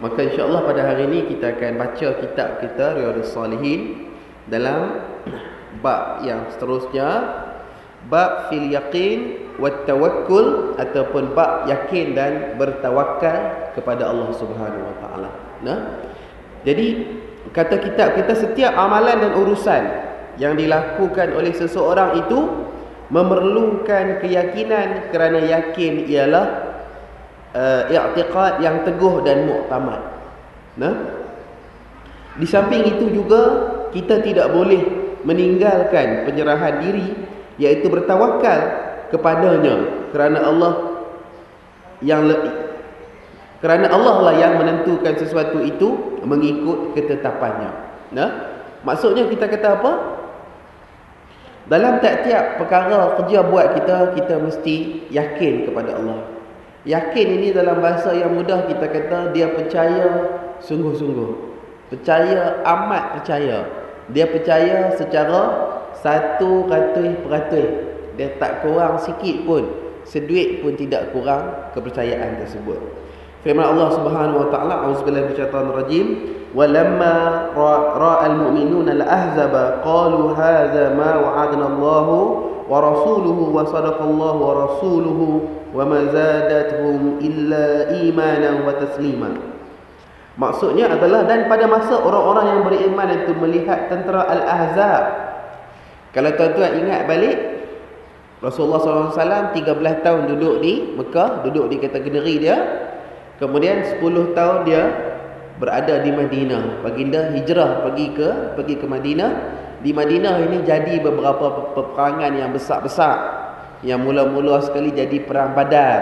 Maka insya-Allah pada hari ini kita akan baca kitab kita Riyadhus Shalihin dalam bab yang seterusnya, bab fil yaqin wat tawakkul, ataupun bab yakin dan bertawakal kepada Allah Subhanahu wa taala. Nah, jadi kata kitab kita, setiap amalan dan urusan yang dilakukan oleh seseorang itu memerlukan keyakinan, kerana yakin ialah i'tiqad yang teguh dan muktamad. Nah, di samping itu juga kita tidak boleh meninggalkan penyerahan diri, iaitu bertawakal kepadanya, kerana Allah lah yang menentukan sesuatu itu mengikut ketetapannya. Nah, maksudnya kita kata apa? Dalam tiap-tiap perkara kerja buat kita mesti yakin kepada Allah. Yakin ini dalam bahasa yang mudah kita kata dia percaya sungguh-sungguh. Percaya, amat percaya. Dia percaya secara 100%. Dia tak kurang sikit pun, seduit pun tidak kurang kepercayaan tersebut. Firman Allah Subhanahu wa taala, auzubillahi minasyaitonir rajim, walamma ra'al mu'minuna al-ahzaba qalu hadza ma wa'adna Allahu wa rasuluhu wa sadaqallahu wa rasuluhu wa ma zadatuhum illa imanan wa taslima. Maksudnya adalah, dan pada masa orang-orang yang beriman itu melihat tentera Al-Ahzab. Kalau tuan-tuan ingat balik, Rasulullah SAW 13 tahun duduk di Mekah, duduk di kata negeri dia. Kemudian 10 tahun dia berada di Madinah. Baginda hijrah pergi ke Madinah. Di Madinah ini jadi beberapa peperangan yang besar-besar. Yang mula-mula sekali jadi perang Badar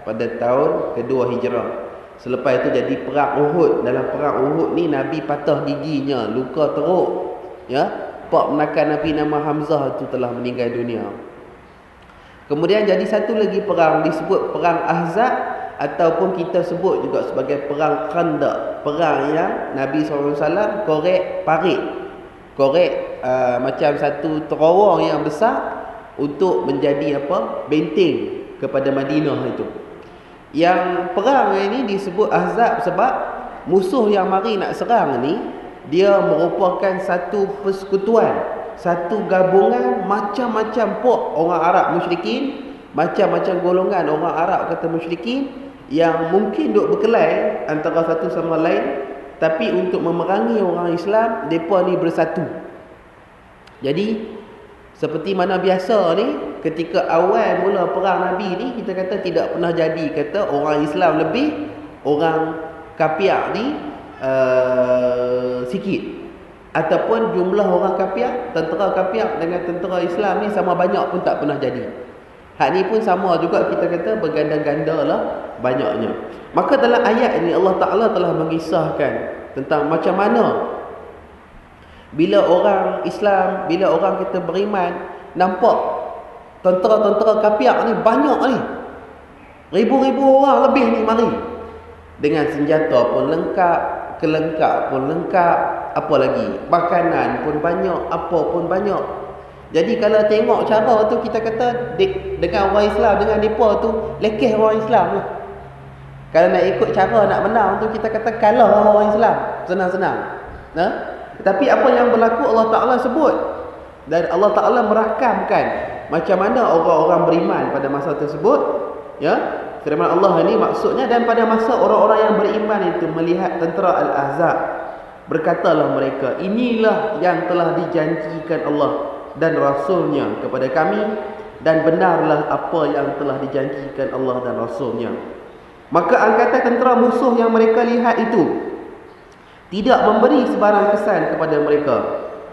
pada tahun kedua hijrah. Selepas itu jadi perang Uhud. Dalam perang Uhud ni Nabi patah giginya, luka teruk. Ya, pak menakan Nabi nama Hamzah itu telah meninggal dunia. Kemudian jadi satu lagi perang disebut perang Ahzab, ataupun kita sebut juga sebagai perang Khandaq. Perang yang Nabi SAW korek parit, korek macam satu terowong yang besar untuk menjadi benteng kepada Madinah itu. Yang perang ini disebut Ahzab sebab musuh yang mari nak serang ni, dia merupakan satu persekutuan, satu gabungan macam-macam orang Arab musyrikin, macam-macam golongan orang Arab kata musyrikin, yang mungkin duk berkelahi antara satu sama lain, tapi untuk memerangi orang Islam, mereka ni bersatu. Jadi seperti mana biasa ni, ketika awal mula perang Nabi ni, kita kata tidak pernah jadi kata orang Islam lebih, orang kafir ni sikit, ataupun jumlah orang kafir, tentera kafir dengan tentera Islam ni sama banyak pun tak pernah jadi. Hak ni pun sama juga, kita kata berganda-ganda lah banyaknya. Maka dalam ayat ini Allah Ta'ala telah mengisahkan tentang macam mana bila orang Islam, bila orang kita beriman, nampak tentera-tentera kafir ni banyak ni, ribu-ribu orang lebih ni mari, dengan senjata pun lengkap, kelengkap pun lengkap, apa lagi, makanan pun banyak, apa pun banyak. Jadi kalau tengok cara tu, kita kata dengan orang Islam, dengan mereka tu lekeh orang Islam lah. Kalau nak ikut cara nak menang tu, kita kata kalah orang Islam, senang-senang. Nah, tapi apa yang berlaku Allah Ta'ala sebut, dan Allah Ta'ala merakamkan macam mana orang-orang beriman pada masa tersebut. Ya, firman Allah ini maksudnya, dan pada masa orang-orang yang beriman itu melihat tentera Al-Ahzab, berkatalah mereka, inilah yang telah dijanjikan Allah dan Rasulnya kepada kami, dan benarlah apa yang telah dijanjikan Allah dan Rasulnya. Maka angkatan tentera musuh yang mereka lihat itu tidak memberi sebarang kesan kepada mereka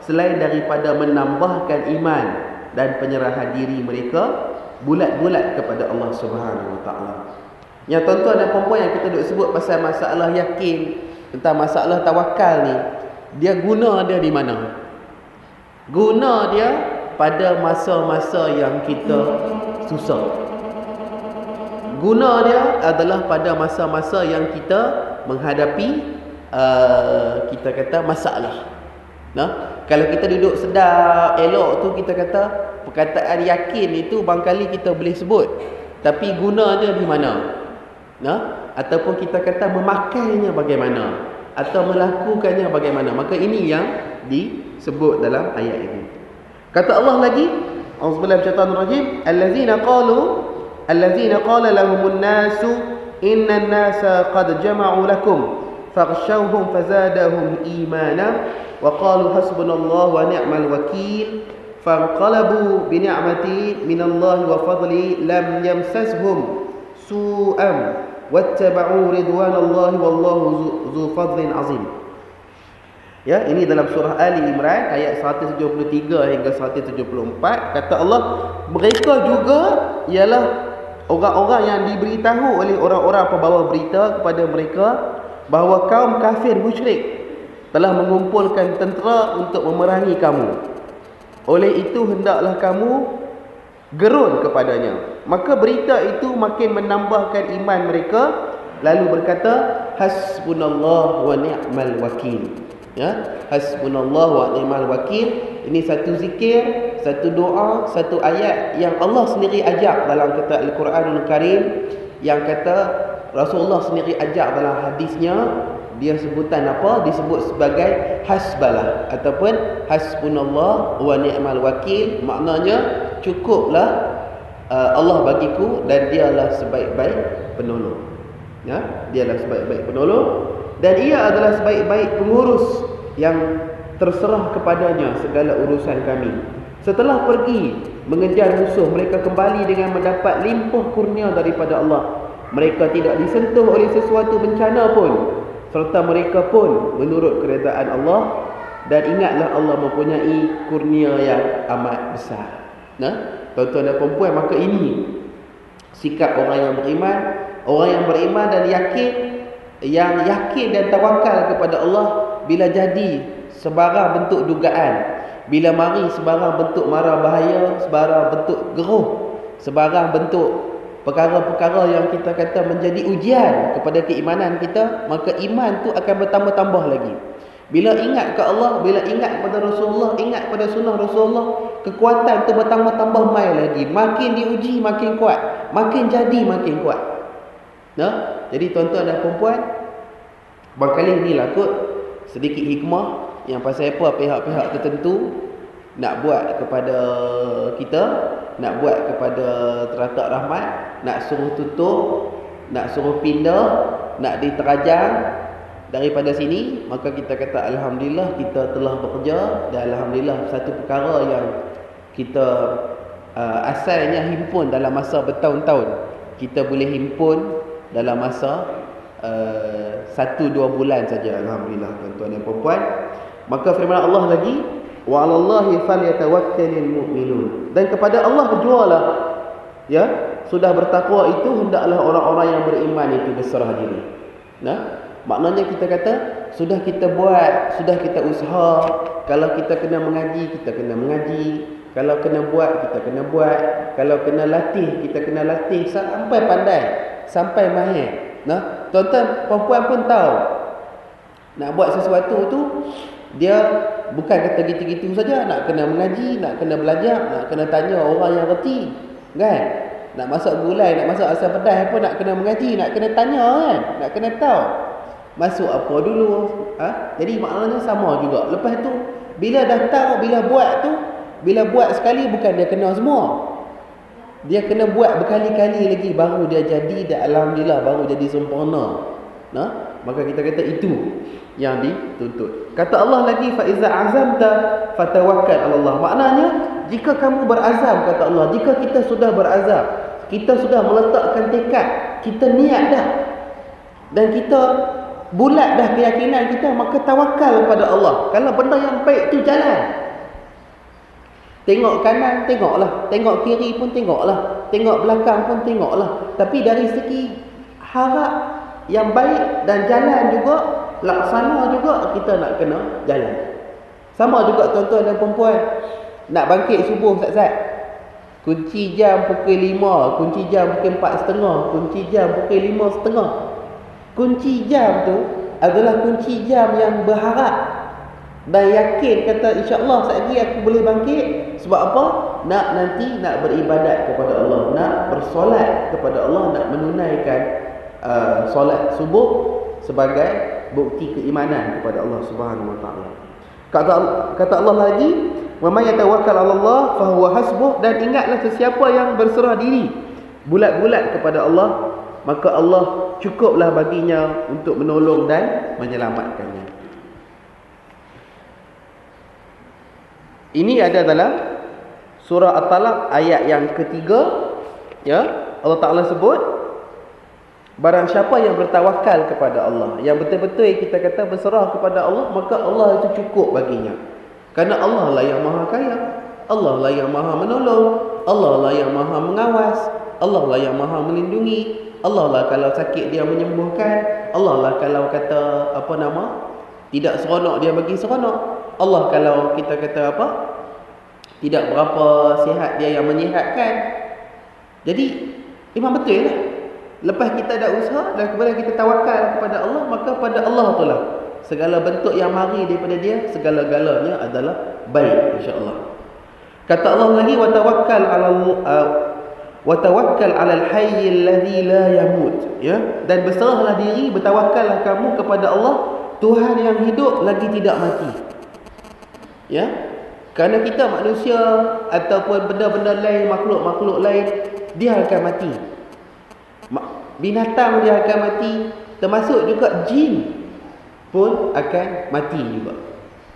selain daripada menambahkan iman dan penyerahan diri mereka bulat-bulat kepada Allah Subhanahu wa taala. Yang tuan-tuan dan puan-puan, yang kita duk sebut pasal masalah yakin, tentang masalah tawakal ni, dia guna dia di mana? Guna dia pada masa-masa yang kita susah. Guna dia adalah pada masa-masa yang kita menghadapi kita kata masalah. Nah, kalau kita duduk sedap, elok tu, kita kata perkataan yakin itu barangkali kita boleh sebut, tapi guna dia di mana? Ataupun kita kata memakainya bagaimana, atau melakukannya bagaimana. Maka ini yang disebut dalam ayat ini. Kata Allah lagi, auzubillahi minasyaitanir rajim, allazina qala lahumun nasu innan nasa qad jama'u lakum faghshawhum fazadahum imana wa qalu hasbunallahu wa ni'mal wakeel fanqalabu bi ni'mati minallahi wa fadli lam yamsashum su'an wattaba'u ridwanallahi wallahu dzu fadlin azim. Ya, ini dalam surah Ali Imran ayat 173 hingga 174. Kata Allah, mereka juga ialah orang-orang yang diberitahu oleh orang-orang pembawa berita kepada mereka bahawa kaum kafir musyrik telah mengumpulkan tentera untuk memerangi kamu. Oleh itu hendaklah kamu gerun kepadanya. Maka berita itu makin menambahkan iman mereka, lalu berkata hasbunallah wa ni'mal wakil. Ya, hasbunallah wa ni'mal wakil. Ini satu zikir, satu doa, satu ayat yang Allah sendiri ajak dalam kitab Al-Quranul Karim, yang kata Rasulullah sendiri ajak dalam hadisnya. Dia sebutan apa? Disebut sebagai hasbalah ataupun hasbunallah wa ni'mal wakil. Maknanya cukuplah Allah bagiku dan dialah sebaik-baik penolong. Ya, dialah sebaik-baik penolong dan ia adalah sebaik-baik pengurus yang terserah kepadanya segala urusan kami. Setelah pergi mengejar musuh, mereka kembali dengan mendapat limpah kurnia daripada Allah. Mereka tidak disentuh oleh sesuatu bencana pun, serta mereka pun menurut keredaan Allah. Dan ingatlah Allah mempunyai kurnia yang amat besar. Tuan-tuan dan puan, maka ini sikap orang yang beriman. Orang yang beriman dan yakin dan tawakal kepada Allah. Bila jadi sebarang bentuk dugaan, bila mari sebarang bentuk mara bahaya, sebarang bentuk geruh, sebarang bentuk perkara-perkara yang kita kata menjadi ujian kepada keimanan kita, maka iman tu akan bertambah-tambah lagi. Bila ingat ke Allah, bila ingat pada Rasulullah, ingat pada sunnah Rasulullah, kekuatan tu bertambah-tambah mai lagi. Makin diuji makin kuat, makin jadi makin kuat. Jadi tuan-tuan dan puan-puan, barangkali inilah kot sedikit hikmah yang pasal apa pihak-pihak tertentu nak buat kepada kita, nak buat kepada teratak rahmat, nak suruh tutup, nak suruh pindah, nak diterajang daripada sini. Maka kita kata alhamdulillah kita telah bekerja, dan alhamdulillah satu perkara yang kita asalnya himpun dalam masa bertahun-tahun, kita boleh himpun dalam masa 1-2 bulan saja, alhamdulillah tuan-tuan dan puan-puan. Maka firman Allah lagi, wa 'alallahi falyatawakkalul mu'minun, dan kepada Allah berjualah. Ya, sudah bertakwa itu hendaklah orang-orang yang beriman itu berserah diri. Maknanya kita kata sudah kita buat, sudah kita usaha. Kalau kita kena mengaji, kita kena mengaji. Kalau kena buat, kita kena buat. Kalau kena latih, kita kena latih sampai pandai, sampai mahir. Tuan-tuan, puan-puan pun tahu, nak buat sesuatu tu dia bukan kata gitu-gitu saja. Nak kena mengaji, nak kena belajar, nak kena tanya orang yang reti, kan? Nak masak gulai, nak masak asam pedas pun nak kena mengaji, nak kena tanya, kan? Nak kena tahu masuk apa dulu. Jadi maknanya sama juga. Lepas tu bila dah tahu, bila buat tu, bila buat sekali bukan dia kena semua. Dia kena buat berkali-kali lagi baru dia jadi, dan alhamdulillah baru jadi sempurna. Maka kita kata itu yang dituntut. Kata Allah lagi, fa iza azamta fatawakkal 'ala Allah. Maknanya jika kamu berazam, kata Allah, jika kita sudah berazam, kita sudah meletakkan tekad, kita niat dah, dan kita bulat dah keyakinan kita, maka tawakal kepada Allah. Kalau benda yang baik tu jalan. Tengok kanan, tengoklah. Tengok kiri pun tengoklah. Tengok belakang pun tengoklah. Tapi dari segi harap yang baik dan jalan juga, laksana juga, kita nak kena jalan. Sama juga tuan-tuan dan perempuan, nak bangkit subuh sat-sat, kunci jam pukul 5, kunci jam pukul 4.30, kunci jam pukul 5.30. Kunci jam tu adalah kunci jam yang berharap dan yakin, kata insya-Allah sekejap lagi aku boleh bangkit. Sebab apa? Nak beribadat kepada Allah, nak bersolat kepada Allah, nak menunaikan solat subuh sebagai bukti keimanan kepada Allah Subhanahu wa taala. Kata Allah lagi, "Wa may yatawakkal 'ala Allah fa huwa hasbuh." Dan ingatlah sesiapa yang berserah diri bulat-bulat kepada Allah, maka Allah cukuplah baginya untuk menolong dan menyelamatkannya. Ini ada dalam surah At-Talaq ayat yang ketiga, ya. Allah Taala sebut, barang siapa yang bertawakal kepada Allah, yang betul-betul kita kata berserah kepada Allah, maka Allah itu cukup baginya. Kerana Allah lah yang maha kaya, Allah lah yang maha menolong, Allah lah yang maha mengawas, Allah lah yang maha melindungi, Allah lah kalau sakit dia menyembuhkan, Allah lah kalau kata tidak seronok dia bagi seronok, Allah kalau kita kata tidak berapa sihat dia yang menyihatkan. Jadi memang betul lah. Lepas kita dah usaha dan kemudian kita tawakal kepada Allah, maka pada Allah tu lah segala bentuk yang mari daripada dia, segala-galanya adalah baik, insya-Allah. Kata Allah lagi, wa tawakkal 'alal hayyil ladzi la yamut, ya. Dan berserahlah diri, bertawakallah kamu kepada Allah, Tuhan yang hidup lagi tidak mati. Ya. Kerana kita manusia ataupun benda-benda lain, makhluk-makhluk lain, dia akan mati. Binatang dia akan mati, termasuk juga jin pun akan mati juga.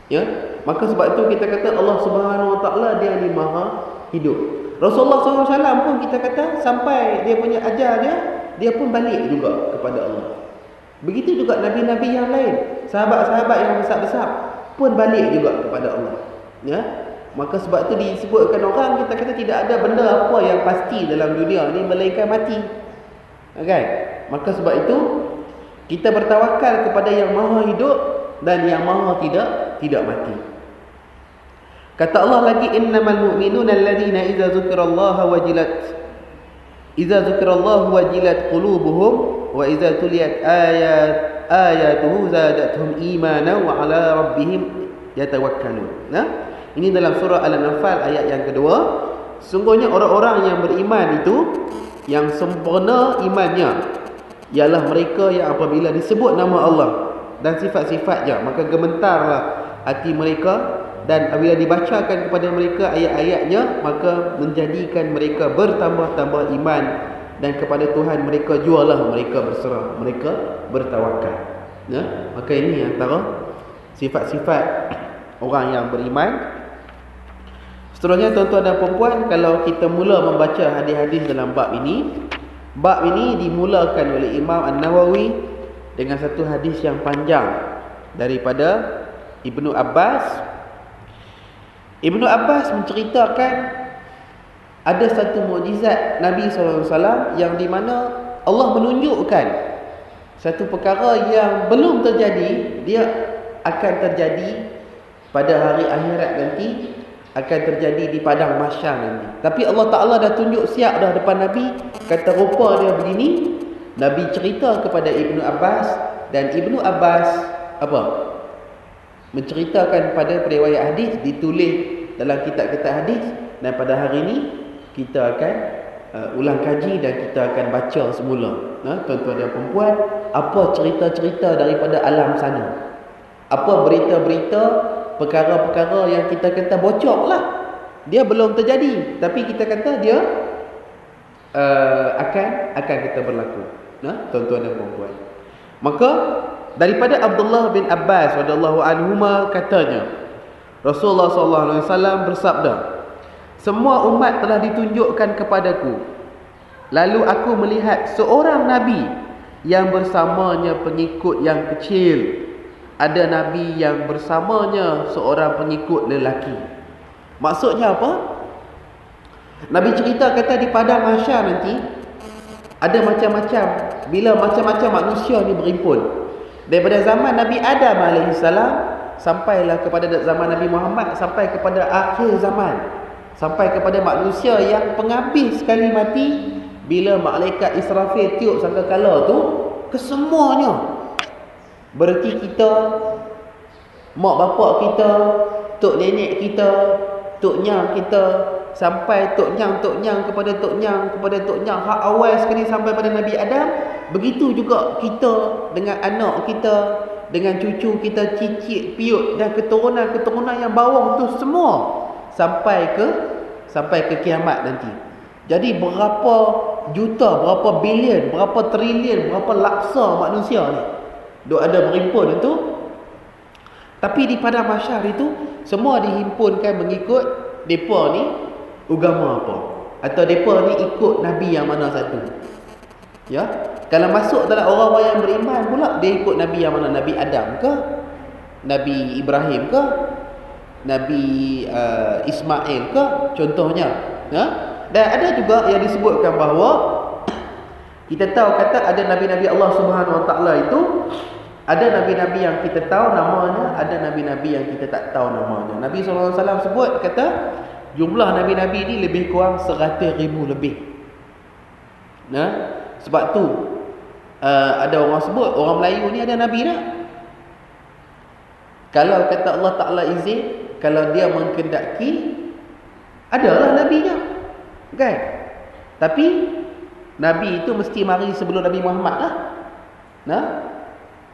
Ya. Maka sebab itu kita kata Allah Subhanahu wa taala dia ni maha hidup. Rasulullah SAW pun kita kata sampai dia punya ajal dia pun balik juga kepada Allah. Begitu juga nabi-nabi yang lain, sahabat-sahabat yang besar-besar pun balik juga kepada Allah. Ya. Maka sebab itu disebutkan orang, kita kata tidak ada benda apa yang pasti dalam dunia ni melainkan mati. Okay? Maka sebab itu kita bertawakal kepada yang maha hidup dan yang maha tidak mati. Kata Allah lagi, innamal mu'minuna alladhina idza dzukirallaha wajilat qulubuhum wa idza tuliyat ayatuhu zadatuhum imanan wa ala rabbihim yatawakkalun. Nah, ini dalam surah Al-Anfal ayat yang kedua. Sungguhnya orang-orang yang beriman itu, yang sempurna imannya, ialah mereka yang apabila disebut nama Allah dan sifat-sifatnya, maka gemetarlah hati mereka, dan apabila dibacakan kepada mereka ayat-ayatnya, maka menjadikan mereka bertambah-tambah iman, dan kepada Tuhan mereka jualah mereka berserah, mereka bertawakal. Ya? Maka ini antara sifat-sifat orang yang beriman. Seterusnya tuan-tuan dan puan-puan, kalau kita mula membaca hadis-hadis dalam bab ini dimulakan oleh Imam An-Nawawi dengan satu hadis yang panjang daripada Ibnu Abbas. Ibnu Abbas menceritakan ada satu mukjizat Nabi SAW yang di mana Allah menunjukkan satu perkara yang belum terjadi, dia akan terjadi pada hari akhirat nanti, akan terjadi di padang mahsyar nanti. Tapi Allah Ta'ala dah tunjuk siap dah depan Nabi, kata rupa dia begini. Nabi cerita kepada Ibnu Abbas, dan Ibnu Abbas menceritakan pada periwayat hadis, ditulis dalam kitab-kitab hadis, dan pada hari ini kita akan ulang kaji dan kita akan baca semula. Tuan-tuan dan perempuan, apa cerita-cerita daripada alam sana, apa berita-berita, perkara-perkara yang kita kata bocor lah, dia belum terjadi, tapi kita kata dia akan kita berlaku. Tuan-tuan dan perempuan, maka daripada Abdullah bin Abbas radhiyallahu anhuma katanya, Rasulullah SAW bersabda, semua umat telah ditunjukkan kepadaku, lalu aku melihat seorang Nabi yang bersamanya pengikut yang kecil. Ada Nabi yang bersamanya seorang pengikut lelaki. Maksudnya apa? Nabi cerita kata di padang mahsyar nanti ada macam-macam, bila macam-macam manusia ni berimpun. Daripada zaman Nabi Adam AS sampailah kepada zaman Nabi Muhammad, sampai kepada akhir zaman, sampai kepada manusia yang penghabis sekali mati, bila malaikat Israfil tiup sangkakala tu, kesemuanya, berarti kita, mak bapak kita, tok nenek kita, tok nyang kita, sampai tok nyang kepada tok nyang, hak awal sekali sampai pada Nabi Adam, Begitu juga kita dengan anak kita, dengan cucu kita, cicit, piut dan keturunan-keturunan yang bawah tu semua sampai ke kiamat nanti. Jadi berapa juta, berapa bilion, berapa trilion, berapa laksa manusia ni duk ada berhimpun tu. Tapi di padang mahsyar itu semua dihimpunkan mengikut depa ni agama apa, atau depa ni ikut nabi yang mana satu. Ya, kalau masuk dalam orang-orang yang beriman pula, dia ikut nabi yang mana? Nabi Adam ke? Nabi Ibrahim ke? Nabi Ismail ke? Contohnya. Ya? Dan ada juga yang disebutkan bahawa kita tahu kata ada nabi-nabi Allah Subhanahu Wa Taala itu, ada nabi-nabi yang kita tahu namanya, ada nabi-nabi yang kita tak tahu namanya. Nabi SAW sebut kata jumlah nabi-nabi ni lebih kurang 100,000 lebih. Nah, sebab tu ada orang sebut orang Melayu ni ada nabi tak? Kalau kata Allah Ta'ala izin, kalau dia menghendaki, adalah nabinya, kan? Tapi nabi itu mesti mari sebelum Nabi Muhammad lah. Nah,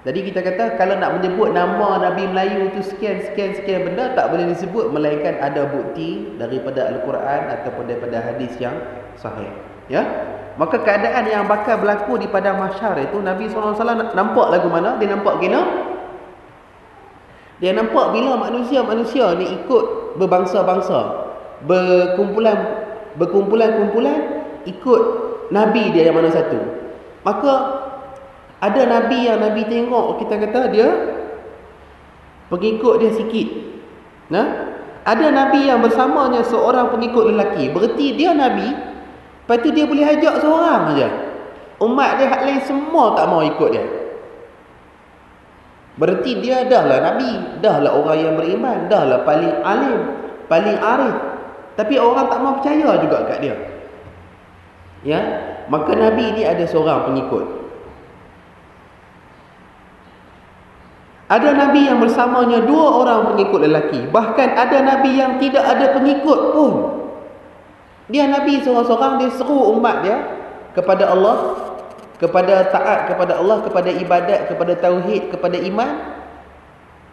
jadi kita kata kalau nak menyebut nama Nabi Melayu itu sekian benda, tak boleh disebut melainkan ada bukti daripada Al-Quran ataupun daripada hadis yang sahih. Ya, maka keadaan yang bakal berlaku di padang mahsyar itu, Nabi SAW nampak lagu mana? Dia nampak kena. Dia nampak bila manusia-manusia ni ikut berbangsa-bangsa, berkumpulan-kumpulan ikut Nabi dia yang mana satu. Maka ada Nabi yang Nabi tengok, kita kata dia pengikut dia sikit. Nah, ada Nabi yang bersamanya seorang pengikut lelaki, berarti dia Nabi. Lepas tu dia boleh ajak seorang aja. Umat dia hak lain semua tak mau ikut dia. Berarti dia dahlah Nabi, dahlah orang yang beriman, dahlah paling alim, paling arif. Tapi orang tak mau percaya juga kat dia. Ya, maka Nabi ni ada seorang pengikut. Ada Nabi yang bersamanya 2 orang pengikut lelaki. Bahkan ada Nabi yang tidak ada pengikut pun. Dia Nabi seorang-seorang, dia seru umat dia kepada Allah, kepada taat kepada Allah, kepada ibadat, kepada tauhid, kepada iman.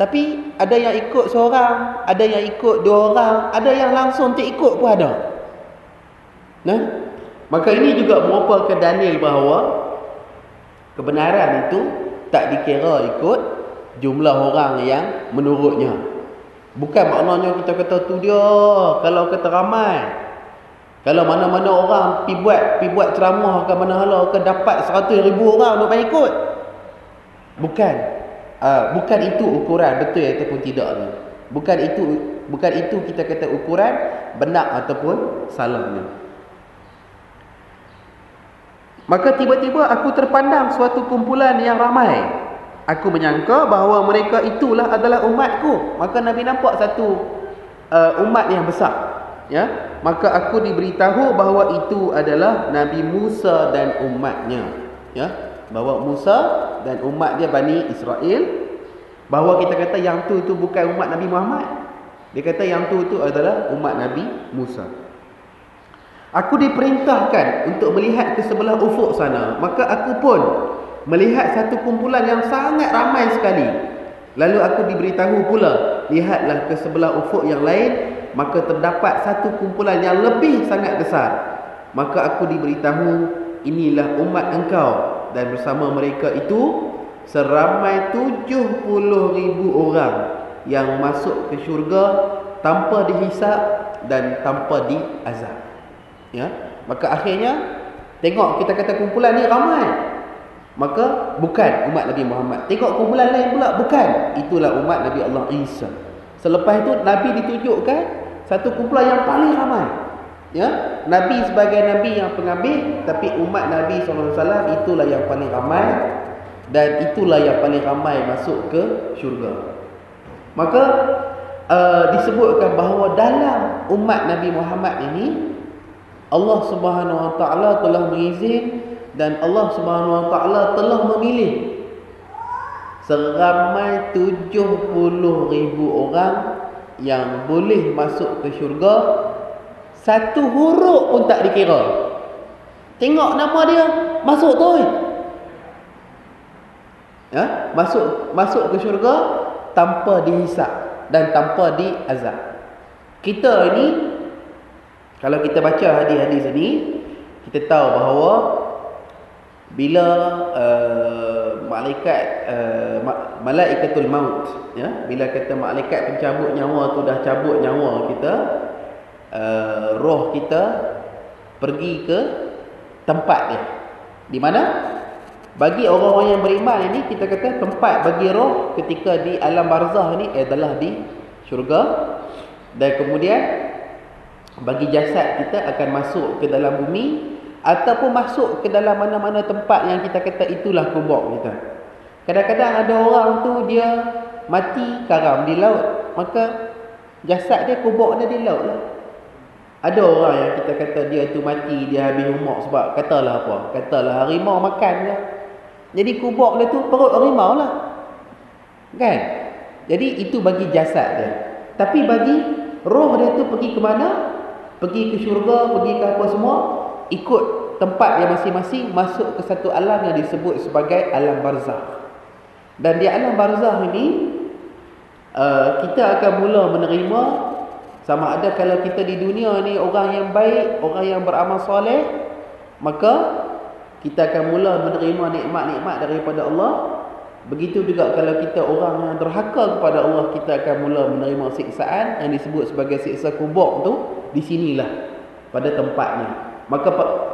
Tapi ada yang ikut seorang, ada yang ikut 2 orang, ada yang langsung tak ikut pun ada. Nah, maka ini juga merupakan dalil bahawa kebenaran itu tak dikira ikut jumlah orang yang menurutnya. Bukan maknanya kita kata tu dia, kalau kata ramai, kalau mana-mana orang pi buat ceramah ke mana hala ke dapat 100,000 orang nak ikut. Bukan itu ukuran betul ataupun tidak ni. Bukan itu kita kata ukuran benar ataupun salahnya. Maka tiba-tiba aku terpandang suatu kumpulan yang ramai. Aku menyangka bahawa mereka itulah adalah umatku. Maka Nabi nampak satu umat yang besar. Ya, maka aku diberitahu bahawa itu adalah Nabi Musa dan umatnya. Ya, bahawa Musa dan umat dia Bani Israel. Bahawa kita kata yang tu bukan umat Nabi Muhammad. Dia kata yang tu adalah umat Nabi Musa. Aku diperintahkan untuk melihat ke sebelah ufuk sana. Maka aku pun melihat satu kumpulan yang sangat ramai sekali. Lalu aku diberitahu pula, lihatlah ke sebelah ufuk yang lain, maka terdapat satu kumpulan yang lebih sangat besar. Maka aku diberitahu, inilah umat engkau, dan bersama mereka itu seramai 70,000 orang yang masuk ke syurga tanpa dihisap dan tanpa diazab. Ya, maka akhirnya tengok kita kata kumpulan ni ramai. Maka bukan umat Nabi Muhammad. Tengok kumpulan lain pula, bukan. Itulah umat Nabi Allah Isa. Selepas itu Nabi ditunjukkan satu kumpulan yang paling ramai. Ya, Nabi sebagai Nabi yang pengambil, tapi umat Nabi SAW itulah yang paling ramai, dan itulah yang paling ramai masuk ke syurga. Maka disebutkan bahawa dalam umat Nabi Muhammad ini Allah Subhanahu Wa Taala telah berizin dan Allah Subhanahu Wa Taala telah memilih seramai 70,000 orang yang boleh masuk ke syurga. Satu huruf pun tak dikira. Tengok nama dia, masuk tu. Ya, masuk ke syurga tanpa dihisap dan tanpa diazab. Kita ini, kalau kita baca hadis-hadis ini, kita tahu bahawa bila malaikatul maut, ya, bila kata malaikat pencabut nyawa tu dah cabut nyawa kita, roh kita pergi ke tempat dia. Di mana? Bagi orang-orang yang beriman ini, kita kata tempat bagi roh ketika di alam barzah ni adalah di syurga. Dan kemudian bagi jasad kita akan masuk ke dalam bumi ataupun masuk ke dalam mana-mana tempat yang kita kata itulah kubur kita. Kadang-kadang ada orang tu dia mati karam di laut, maka jasad dia, kubur dia di laut lah. Ada orang yang kita kata dia tu mati, dia habis umur sebab katalah apa? Katalah harimau makan dia. Jadi kubur dia tu perut harimau lah. Kan? Jadi itu bagi jasad dia. Tapi bagi roh dia tu pergi ke mana? Pergi ke syurga, pergi ke apa semua, ikut tempat yang masing-masing, masuk ke satu alam yang disebut sebagai alam barzakh. Dan di alam barzakh ini kita akan mula menerima, sama ada kalau kita di dunia ni orang yang baik, orang yang beramal soleh, maka kita akan mula menerima nikmat-nikmat daripada Allah. Begitu juga kalau kita orang yang derhaka kepada Allah, kita akan mula menerima siksaan yang disebut sebagai siksa kubur tu di sinilah, pada tempatnya. Maka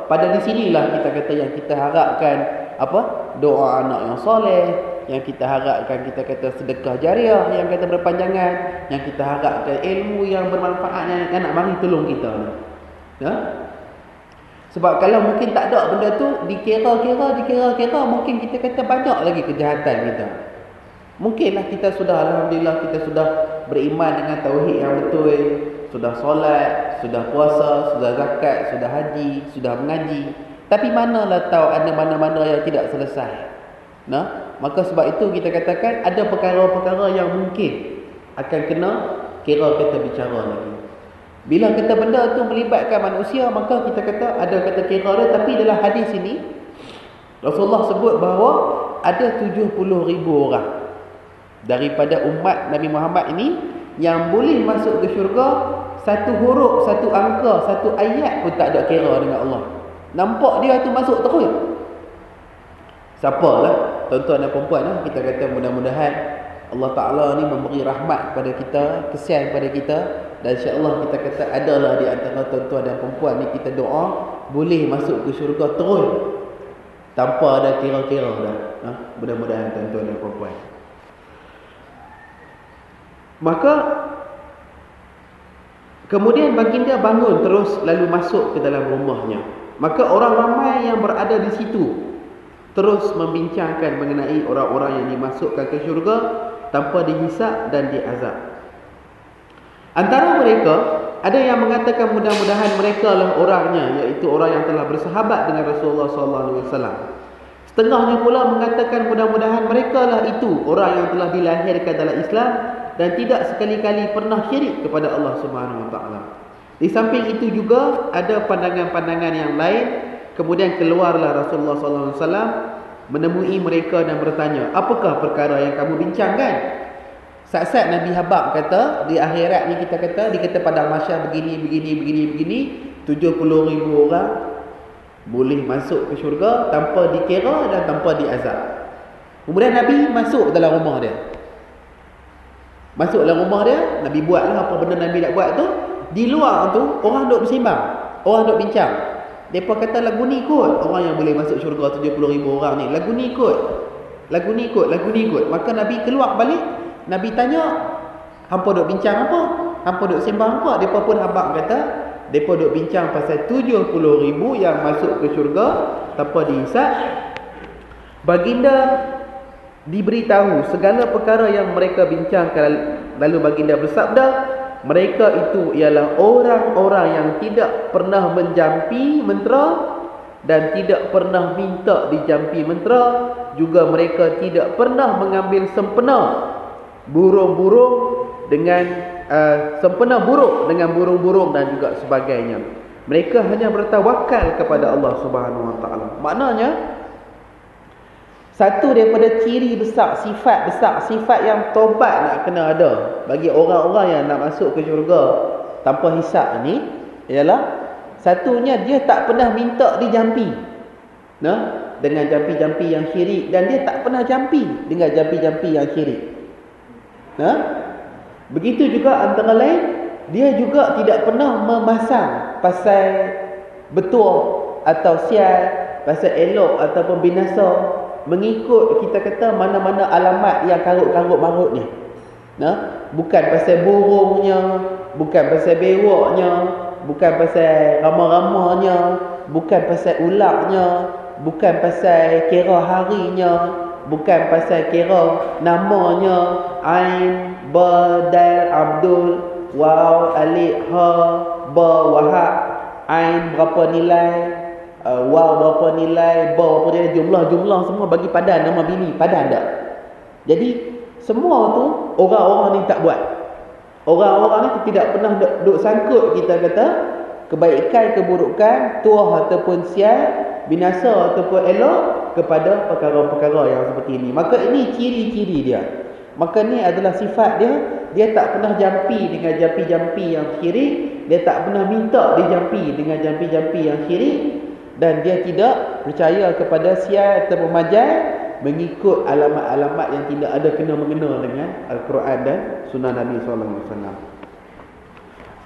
pada di sinilah kita kata yang kita harapkan apa? Doa anak yang soleh, yang kita harapkan kita kata sedekah jariah yang kata berpanjangan, yang kita harapkan ilmu yang bermanfaat yang nak mari tolong kita. Ya? Sebab kalau mungkin tak ada benda tu, dikira mungkin kita kata banyak lagi kejahatan kita. Mungkinlah kita sudah, alhamdulillah, kita sudah beriman dengan tauhid yang betul, sudah solat, sudah puasa, sudah zakat, sudah haji, sudah mengaji. Tapi manalah tahu ada mana-mana yang tidak selesai. Nah, maka sebab itu kita katakan ada perkara-perkara yang mungkin akan kena kira kita bicara lagi. Bila kata benda tu melibatkan manusia, maka kita kata ada kata kira dia. Tapi dalam hadis ini Rasulullah sebut bahawa ada 70,000 orang daripada umat Nabi Muhammad ini yang boleh masuk ke syurga. Satu huruf, satu angka, satu ayat pun tak ada kira dengan Allah. Nampak dia tu masuk terus. Siapalah tuan-tuan dan puan-puan lah, kita kata mudah-mudahan Allah Ta'ala ni memberi rahmat kepada kita, kesian kepada kita. Dan insya-Allah kita kata adalah di antara tuan-tuan dan perempuan ni kita doa boleh masuk ke syurga terus tanpa ada kira-kira dah. Mudah-mudahan tuan-tuan dan perempuan. Maka kemudian baginda bangun terus lalu masuk ke dalam rumahnya. Maka orang ramai yang berada di situ terus membincangkan mengenai orang-orang yang dimasukkan ke syurga tanpa dihisap dan diazab. Antara mereka ada yang mengatakan mudah-mudahan mereka lah orangnya, iaitu orang yang telah bersahabat dengan Rasulullah SAW. Setengahnya pula mengatakan mudah-mudahan mereka lah itu orang yang telah dilahirkan dalam Islam dan tidak sekali-kali pernah syirik kepada Allah Subhanahu Wa Taala. Di samping itu juga ada pandangan-pandangan yang lain. Kemudian keluarlah Rasulullah SAW menemui mereka dan bertanya, apakah perkara yang kamu bincangkan? Saat-saat Nabi Habab kata, di akhirat ni kita kata, dikata padang mahsyar begini, 70,000 orang boleh masuk ke syurga tanpa dikira dan tanpa diazab. Kemudian Nabi masuk dalam rumah dia. Masuk dalam rumah dia, Nabi buatlah apa benda Nabi nak buat tu. Di luar tu, orang duk bersimbang, orang duk bincang. Mereka kata lagu ni kot, orang yang boleh masuk syurga 70,000 orang ni, lagu ni kot. Maka Nabi keluar balik. Nabi tanya, hampa duk bincang apa? Hampa duk sembang apa? Mereka pun habaq kata, mereka duk bincang pasal 70,000 yang masuk ke syurga tanpa dihisap. Baginda diberitahu segala perkara yang mereka bincangkan. Lalu baginda bersabda, mereka itu ialah orang-orang yang tidak pernah menjampi mentera dan tidak pernah minta dijampi mentera. Juga mereka tidak pernah mengambil sempena burung-burung dengan sempena buruk dengan burung-burung dan juga sebagainya. Mereka hanya bertawakal kepada Allah Subhanahu Wa Taala. Maknanya Satu daripada ciri besar, sifat besar, sifat yang tobat nak kena ada bagi orang-orang yang nak masuk ke syurga tanpa hisab ni, ialah satunya dia tak pernah minta dijampi. Nah, dengan jampi-jampi yang syirik, dan dia tak pernah jampi dengan jampi-jampi yang syirik. Nah, begitu juga antara lain, dia juga tidak pernah memasang pasal betul atau sial, pasal elok ataupun binasa mengikut kita kata mana-mana alamat yang karut-karut marutnya. Nah, bukan pasal burungnya, bukan pasal bewoknya, bukan pasal rama-ramanya, bukan pasal ularnya, bukan pasal kira harinya, bukan pasal kira namanya Ain, Ba, Dal, Abdul, Waw, Alif, Ha, Ba, Wahab. Ain berapa nilai, Waw berapa nilai, Ba berapa nilai, jumlah-jumlah semua bagi padan nama bini, padan tak? Jadi semua tu orang-orang ni tak buat. Orang-orang ni tidak pernah duk sangkut kita kata kebaikan, keburukan, tuah ataupun sial, binasa ataupun elok kepada perkara-perkara yang seperti ini. Maka ini ciri-ciri dia. Maka ni adalah sifat dia. Dia tak pernah jampi dengan jampi-jampi yang syirik. Dia tak pernah minta dijampi dengan jampi-jampi yang syirik. Dan dia tidak percaya kepada sial ataupun majal mengikut alamat-alamat yang tidak ada kena-mengena dengan Al-Quran dan Sunnah Nabi SAW.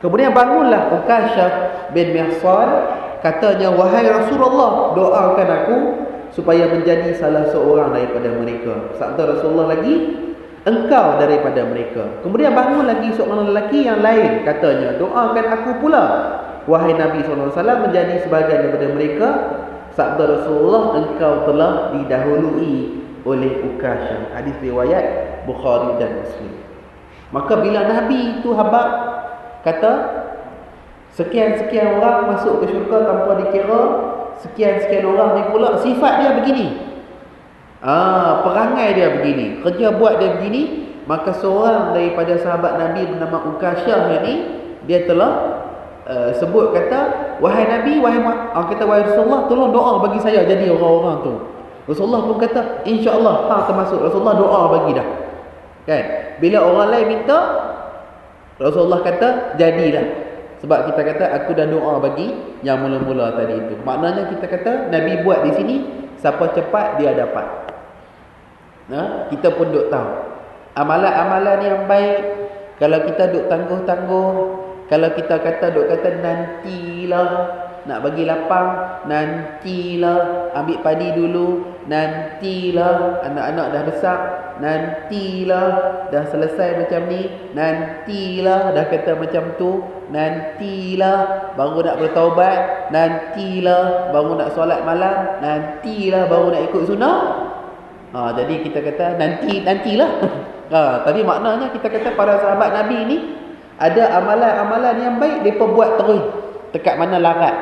Kemudian bangunlah Uqashah bin Mihsan, katanya, wahai Rasulullah, doakan aku supaya menjadi salah seorang daripada mereka. Sabda Rasulullah lagi, engkau daripada mereka. Kemudian bangun lagi seorang lelaki yang lain, katanya, doakan aku pula, wahai Nabi SAW, menjadi sebahagian daripada mereka. Sabda Rasulullah, engkau telah didahului oleh Uqashah. Hadis riwayat Bukhari dan Muslim. Maka bila Nabi itu habaq kata sekian-sekian orang masuk ke syurga tanpa dikira, sekian-sekian orang ni pula sifat dia begini, perangai dia begini, kerja buat dia begini, maka seorang daripada sahabat Nabi bernama Uqashah ni, dia telah sebut kata, wahai Nabi, wahai Rasulullah, tolong doa bagi saya jadi orang-orang tu. Rasulullah pun kata, insya-Allah termasuk. Rasulullah doa bagi dah. Kan? Bila orang lain minta, Rasulullah kata jadilah. Sebab kita kata aku dah doa bagi yang mula-mula tadi itu. Maknanya kita kata Nabi buat di sini, siapa cepat dia dapat. Kita pun duk tahu amalan-amalan yang baik, kalau kita duk tangguh-tangguh, kalau kita duk kata nantilah nak bagi lapang, nantilah ambil padi dulu, nantilah anak-anak dah besar, nantilah dah selesai macam ni, nantilah dah kata macam tu, nantilah baru nak bertaubat, nantilah baru nak solat malam, nantilah baru nak ikut sunnah. Jadi kita kata nantilah. Tapi maknanya kita kata para sahabat Nabi ni ada amalan-amalan yang baik mereka buat terus dekat mana larat.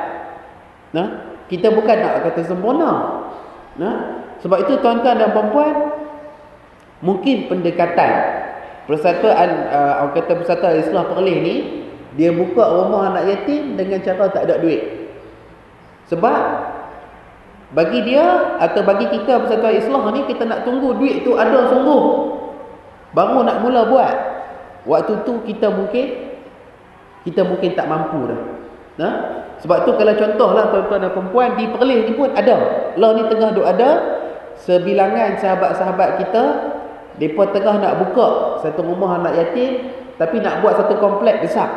Kita bukan nak kata sempurna. Sebab itu tuan-tuan dan puan-puan, mungkin pendekatan persatuan orang kata persatuan Islah Perlis ni, dia buka rumah anak yatim dengan cara tak ada duit. Sebab bagi dia atau bagi kita persatuan Islah ni, kita nak tunggu duit tu ada sungguh baru nak mula buat. Waktu tu kita mungkin tak mampu dah. Sebab tu kalau contohlah tuan-tuan dan perempuan di Perlis ni pun ada. Lah ni tengah duk ada sebilangan sahabat-sahabat kita, depa tengah nak buka satu rumah anak yatim, tapi nak buat satu komplek besar.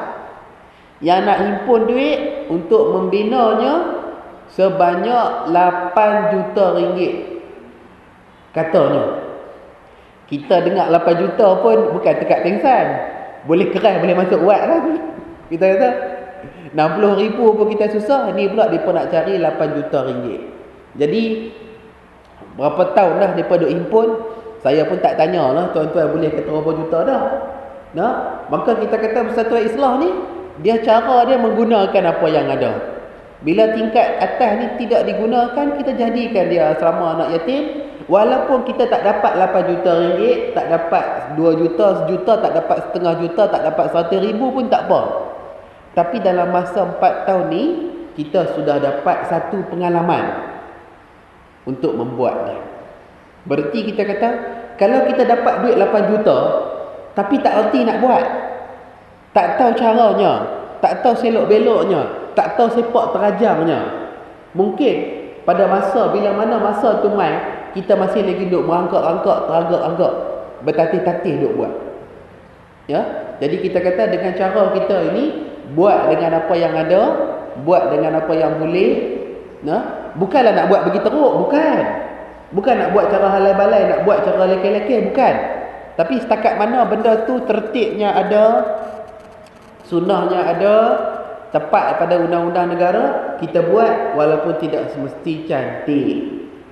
Yang nak himpun duit untuk membinanya sebanyak 8 juta ringgit. Katanya. Kita dengar 8 juta pun bukan tekak pengsan. Boleh keras, boleh masuk wad lah. Kita kata 60,000 pun kita susah. Ni pula mereka nak cari 8 juta ringgit. Jadi berapa tahun dah mereka duk himpun. Saya pun tak tanyalah tuan-tuan boleh kata berapa juta dah. Maka kita kata Persatuan Islah ni, dia cara dia menggunakan apa yang ada. Bila tingkat atas ni tidak digunakan, kita jadikan dia asrama anak yatim. Walaupun kita tak dapat 8 juta ringgit, tak dapat 2 juta, sejuta, tak dapat setengah juta, tak dapat 100,000 pun tak apa. Tapi dalam masa 4 tahun ni, kita sudah dapat satu pengalaman untuk membuatnya. Berarti kita kata, kalau kita dapat duit 8 juta, tapi tak erti nak buat, tak tahu caranya, tak tahu selok-beloknya, tak tahu sepak terajangnya, mungkin pada masa, bila mana masa tu mai, kita masih lagi duk merangkak-rangkak, teragak-agak, bertatih-tatih duk buat. Ya, jadi kita kata dengan cara kita ini, buat dengan apa yang ada, buat dengan apa yang boleh. Nah, bukanlah nak buat begitu teruk, bukan nak buat cara halal balai, nak buat cara lekeh-lekeh, bukan. Tapi setakat mana benda tu tertibnya ada, sunnahnya ada, tepat pada undang-undang negara, kita buat walaupun tidak semesti cantik,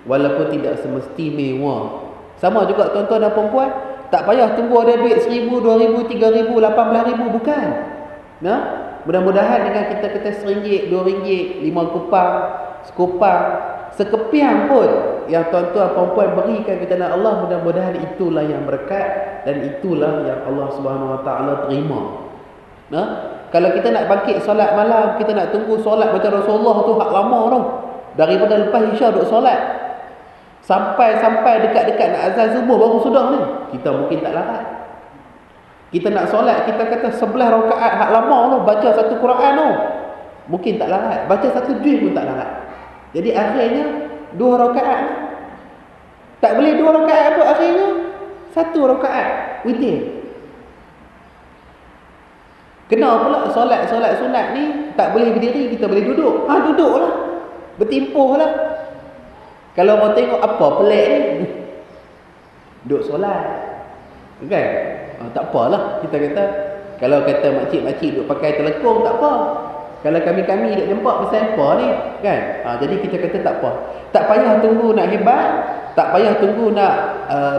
walaupun tidak semesti mewah. Sama juga tuan-tuan dan puan-puan, tak payah tunggu ada duit 1,000, 2,000, 3,000, 18,000, bukan. Nah, mudah-mudahan dengan kita kata RM1, RM2, 5 kupang, sekupang, sekepiang pun yang tuan-tuan puan-puan berikan ke jalan Allah, mudah-mudahan itulah yang berkat dan itulah yang Allah Subhanahu Wa Taala terima. Nah, kalau kita nak bangkit solat malam, kita nak tunggu solat macam Rasulullah tu hak lama tu. Daripada lepas Isya duk solat sampai dekat-dekat nak azan subuh baru sudah ni. Kita mungkin tak larat. Kita nak solat, kita kata 11 rakaat hak lama tu, baca satu Quran tu, mungkin tak larat. Baca satu juz pun tak larat. Jadi akhirnya 2 rakaat. Tak boleh 2 rakaat pun, akhirnya 1 rakaat witir. Kena pula solat sunat ni tak boleh berdiri, kita boleh duduk. Duduklah. Bertimpuhlah. Kalau orang tengok apa pelik ni, duduk solat. Kan? Tak apalah. Kita kata, kalau kata makcik-makcik duduk pakai telekong, tak apa. Kalau kami duduk jempak pasal apa ni, kan? Jadi kita kata tak apa. Tak payah tunggu nak hebat, tak payah tunggu nak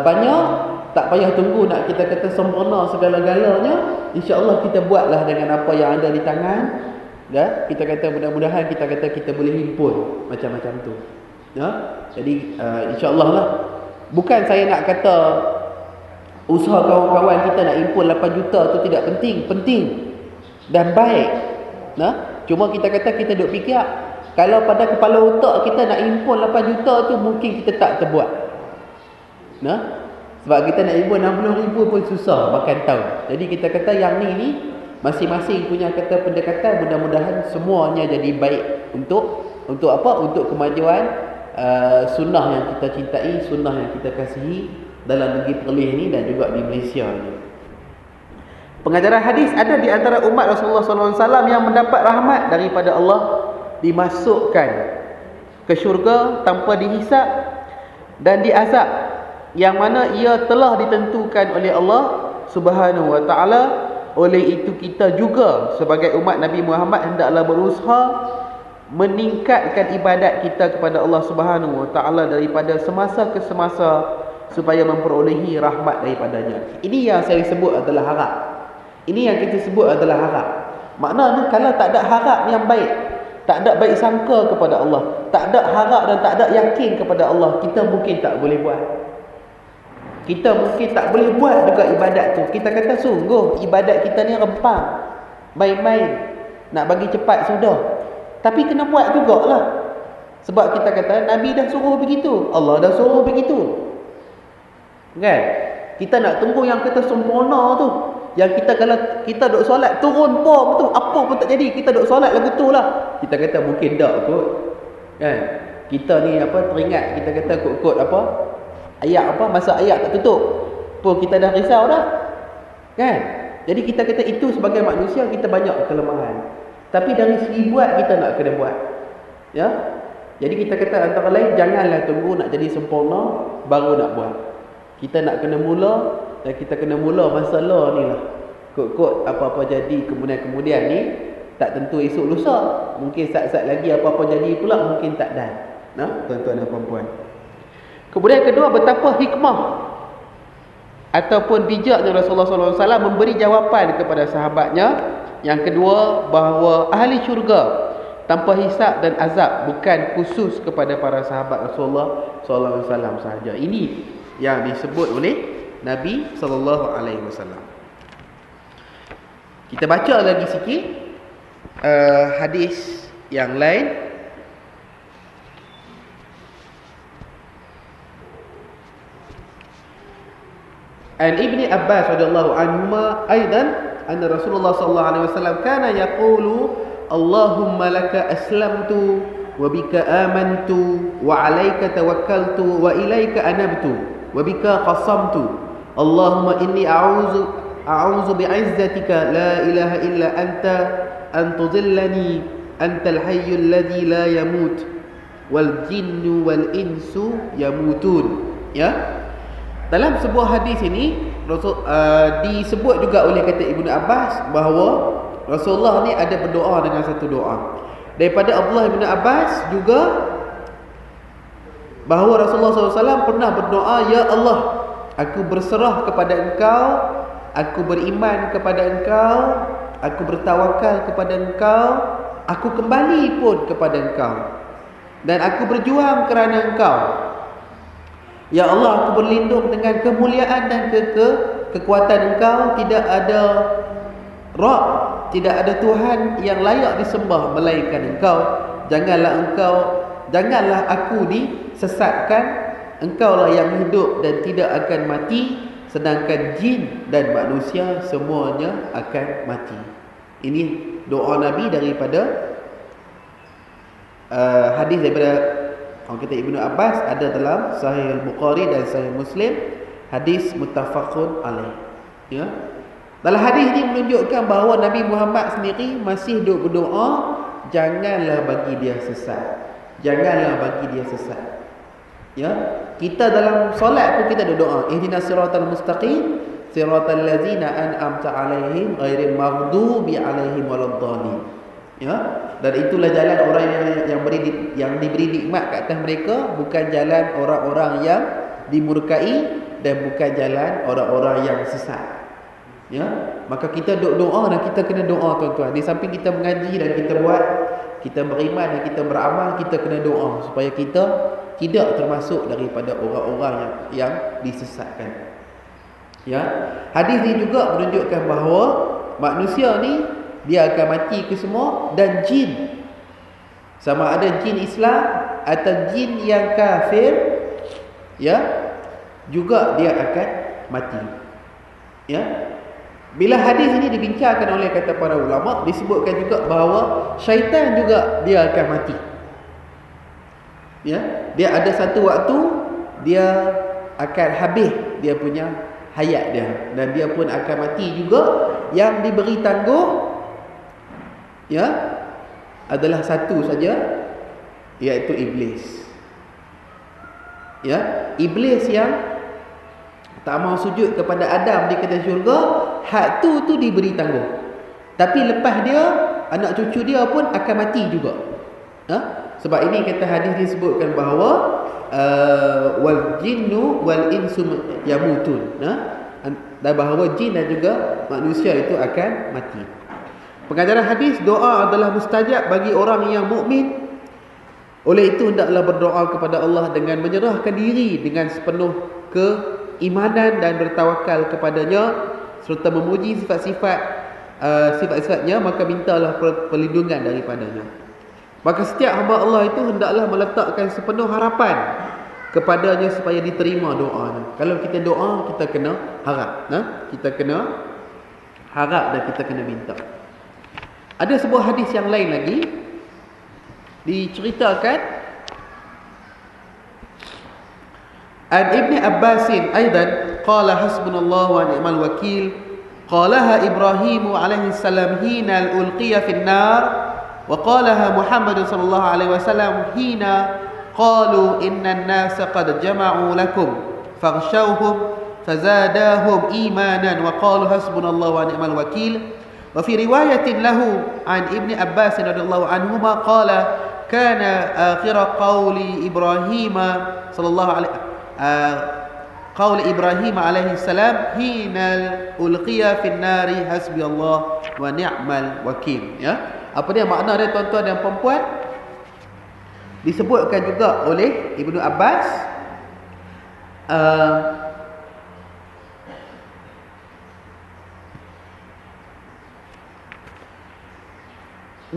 banyak, tak payah tunggu nak kita kata sempurna segala-galanya. InsyaAllah kita buatlah dengan apa yang ada di tangan. Ya? Kita kata mudah-mudahan kita kata kita boleh himpun macam-macam tu. Ya? Jadi insyaAllah lah. Bukan saya nak kata usaha kawan-kawan kita nak himpun 8 juta tu tidak penting. Penting dan baik. Nah, cuma kita kata kita duk fikir, kalau pada kepala otak kita nak himpun 8 juta tu mungkin kita tak terbuat. Nah, sebab kita nak himpun 60,000 pun susah makan tahun. Jadi kita kata yang ni masing-masing punya kata pendekatan, mudah-mudahan semuanya jadi baik untuk apa? Untuk kemajuan sunnah yang kita cintai, sunnah yang kita kasihi dalam negeri Perlis ni dan juga di Malaysia ni. Pengajaran hadis, ada di antara umat Rasulullah SAW yang mendapat rahmat daripada Allah, dimasukkan ke syurga tanpa dihisap dan diazab, yang mana ia telah ditentukan oleh Allah Subhanahu Wa Taala. Oleh itu kita juga sebagai umat Nabi Muhammad hendaklah berusaha meningkatkan ibadat kita kepada Allah Subhanahu Wa Taala daripada semasa ke semasa supaya memperolehi rahmat daripadanya. Ini yang saya sebut adalah harap. Ini yang kita sebut adalah harap. Maknanya kalau tak ada harap yang baik, tak ada baik sangka kepada Allah, tak ada harap dan tak ada yakin kepada Allah, kita mungkin tak boleh buat. Kita mungkin tak boleh buat juga ibadat tu. Kita kata sungguh ibadat kita ni rempang, main-main, nak bagi cepat sudah. Tapi kena buat jugalah. Sebab kita kata Nabi dah suruh begitu, Allah dah suruh begitu. Kan? Kita nak tunggu yang kita sempurna tu, yang kita kalau kita duk solat turun bom tu, apa pun tak jadi, kita duk solat lagu tu lah. Kita kata mungkin tak kot. Kan? Kita ni apa teringat, kita kata kot-kot apa? Ayat apa? Masa ayat tak tutup pun kita dah risau dah. Kan? Jadi kita kata itu sebagai manusia kita banyak kelemahan. Tapi dari segi buat kita nak kena buat. Ya? Jadi kita kata antara lain janganlah tunggu nak jadi sempurna baru nak buat. Kita nak kena mula, dan kita kena mula masalah ni lah. Kot-kot apa-apa jadi kemudian-kemudian ni tak tentu esok lusa. Mungkin saat-saat lagi apa-apa jadi pula, mungkin tak dah. Nah, tuan-tuan dan puan-puan. Kemudian kedua, betapa hikmah ataupun bijaknya Rasulullah SAW memberi jawapan kepada sahabatnya. Yang kedua, bahawa ahli syurga tanpa hisab dan azab bukan khusus kepada para sahabat Rasulullah SAW sahaja. Ini yang disebut oleh Nabi SAW. Kita baca lagi sikit hadis yang lain. An Ibni Abbas radhiyallahu anhuma aidan anna Rasulullah sallallahu alaihi wasallam kana yaqulu Allahumma laka aslamtu wa bika amantu wa alayka tawakkaltu wa ilayka anabtu wa bika qasamtu Allahumma inni a'udzu bi'izzatika la ilaha illa anta an tudillani antal hayyul ladzi la yamut wal jinnu wal insu yamutun. Ya, dalam sebuah hadis ini disebut juga oleh kata Ibnu Abbas bahawa Rasulullah ni ada berdoa dengan satu doa. Daripada Abdullah bin Abbas juga bahawa Rasulullah SAW pernah berdoa, ya Allah, aku berserah kepada Engkau, aku beriman kepada Engkau, aku bertawakal kepada Engkau, aku kembali pun kepada Engkau, dan aku berjuang kerana Engkau. Ya Allah, aku berlindung dengan kemuliaan dan kekuatan Engkau. Tidak ada Rabb, tidak ada Tuhan yang layak disembah melainkan Engkau. Janganlah aku disesatkan. Engkaulah yang hidup dan tidak akan mati, sedangkan jin dan manusia semuanya akan mati. Ini doa Nabi daripada hadis daripada orang kata Ibnu Abbas, ada dalam Sahih Al-Bukhari dan Sahih Muslim, hadis muttafaqun alaih. Ya. Dalam hadis ini menunjukkan bahawa Nabi Muhammad sendiri masih duk berdoa, janganlah bagi dia sesat. Janganlah bagi dia sesat. Ya. Kita dalam solat pun kita duk doa, ihdinas siratal mustaqim, siratal ladzina an'amta alaihim ghairil maghdubi alaihim waladdallin. Ya, dan itulah jalan orang yang diberi nikmat ke atas mereka, bukan jalan orang-orang yang dimurkai dan bukan jalan orang-orang yang sesat. Ya, maka kita doa dan kita kena doa, tuan-tuan. Di samping kita mengaji dan kita buat, kita beriman dan kita beramal, kita kena doa supaya kita tidak termasuk daripada orang-orang yang disesatkan. Ya, hadis ini juga menunjukkan bahawa manusia ni dia akan mati ke semua, dan jin, sama ada jin Islam atau jin yang kafir, ya, juga dia akan mati. Ya. Bila hadis ini dibincangkan oleh kata para ulama, disebutkan juga bahawa syaitan juga dia akan mati. Ya, dia ada satu waktu dia akan habis dia punya hayat dia, dan dia pun akan mati juga. Yang diberi tangguh, ya, adalah satu saja, iaitu iblis. Ya, iblis yang tak mau sujud kepada Adam di kedai syurga, hak tu diberi tangguh. Tapi lepas dia, anak cucu dia pun akan mati juga. Ha? Sebab ini kata hadis disebutkan bahawa wal jinnu wal insu yamutun. Dan bahawa jin dan juga manusia itu akan mati. Pengajaran hadis, doa adalah mustajab bagi orang yang mukmin. Oleh itu hendaklah berdoa kepada Allah dengan menyerahkan diri dengan sepenuh keimanan dan bertawakal kepadanya, serta memuji sifat-sifatnya, maka mintalah perlindungan daripadanya. Maka setiap hamba Allah itu hendaklah meletakkan sepenuh harapan kepadanya supaya diterima doanya. Kalau kita doa, kita kena harap. Kita kena harap dan kita kena minta. Ada sebuah hadis yang lain lagi diceritakan an Ibni Abbasin aidan qala hasbunallahu wa ni'mal wakil qalaha Ibrahim alaihi salam hina ulqiya fin nar wa qalaha Muhammad sallallahu alaihi wasallam hina qalu innan nasa qad jama'u lakum faghshawhum fazadahum imanan wa qalu hasbunallahu wa ni'mal wakil. وفي رواية له عن ابن عباس رضي الله عنهما قال كان آخر قول إبراهيم صلى الله عليه قول إبراهيم عليه السلام حين ألقي في النار حسبي الله ونعم الوكيل. Ya, apa dia makna dia, tuan-tuan dan puan-puan? Disebutkan juga oleh Ibnu Abbas,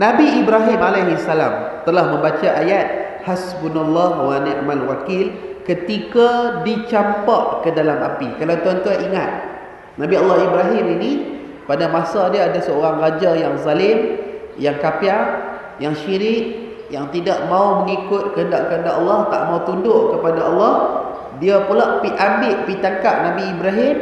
Nabi Ibrahim alaihi salam telah membaca ayat hasbunallah wa ni'mal wakil ketika dicampak ke dalam api. Kalau tuan-tuan ingat, Nabi Allah Ibrahim ini pada masa dia ada seorang raja yang zalim, yang kafir, yang syirik, yang tidak mau mengikut kehendak-kehendak Allah, tak mau tunduk kepada Allah. Dia pula pergi tangkap Nabi Ibrahim,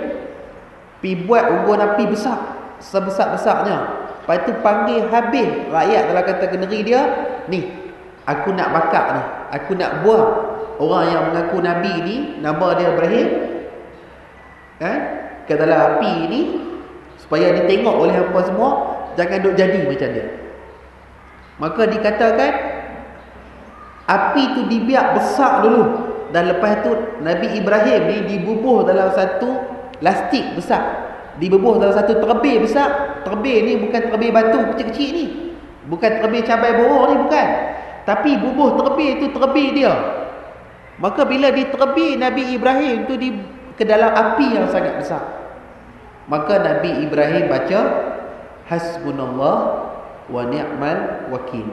pergi buat unggun api besar, sebesar-besarnya. Lepas tu panggil habis rakyat dalam kategori dia, ni aku nak bakar ni, aku nak buang orang yang mengaku Nabi ni, nama dia Ibrahim, kan, ke dalam api ni, supaya ditengok oleh apa semua, jangan duk jadi macam dia. Maka dikatakan api tu dibiak besar dulu, dan lepas tu Nabi Ibrahim ni dibubuh dalam satu plastik besar, dibubuh dalam satu terbih besar. Terbih ni bukan terbih batu kecil-kecil ni, bukan terbih cabai borong ni, bukan, tapi bubuh terbih tu terbih dia. Maka bila diterbih Nabi Ibrahim tu ke dalam api yang sangat besar, maka Nabi Ibrahim baca hasbunallah wa ni'mal wakil.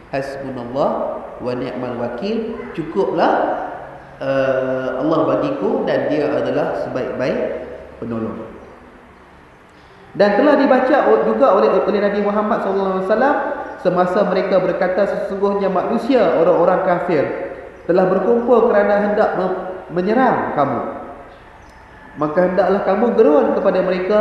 Hasbunallah wa ni'mal wakil, cukuplah Allah bagiku dan dia adalah sebaik-baik penolong. Dan telah dibaca juga oleh Nabi Muhammad SAW semasa mereka berkata, sesungguhnya manusia, orang-orang kafir, telah berkumpul kerana hendak menyerang kamu. Maka hendaklah kamu gerun kepada mereka.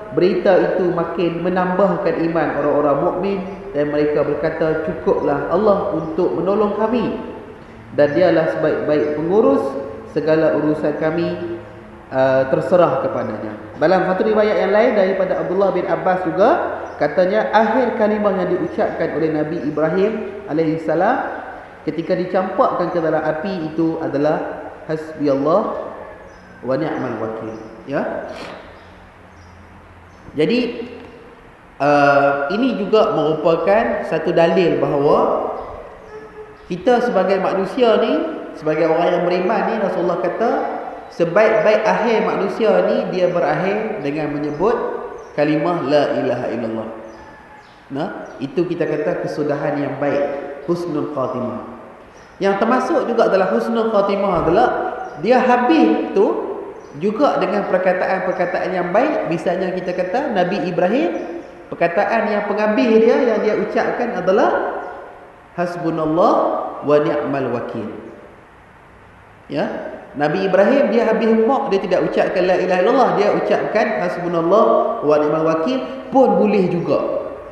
Berita itu makin menambahkan iman orang-orang mukmin, dan mereka berkata, cukuplah Allah untuk menolong kami, dan dialah sebaik-baik pengurus, segala urusan kami terserah kepadanya. Dalam satu riwayat yang lain daripada Abdullah bin Abbas juga, katanya akhir kalimah yang diucapkan oleh Nabi Ibrahim alaihissalam ketika dicampakkan ke dalam api itu adalah hasbiyallah wa ni'mal wakil. Ya. Jadi ini juga merupakan satu dalil bahawa kita sebagai manusia ni, sebagai orang yang beriman ni, Rasulullah kata sebaik-baik akhir manusia ni dia berakhir dengan menyebut kalimah la ilaha illallah. Nah, itu kita kata kesudahan yang baik, husnul khatimah. Yang termasuk juga dalam husnul khatimah adalah dia habis tu juga dengan perkataan-perkataan yang baik. Misalnya kita kata Nabi Ibrahim, perkataan yang pengambil dia yang dia ucapkan adalah hasbunallah wa ni'mal wakil. Ya, Nabi Ibrahim dia habis umur dia tidak ucapkan la ilaha illallah, dia ucapkan hasbunallah wa ni'mal wakil pun boleh juga.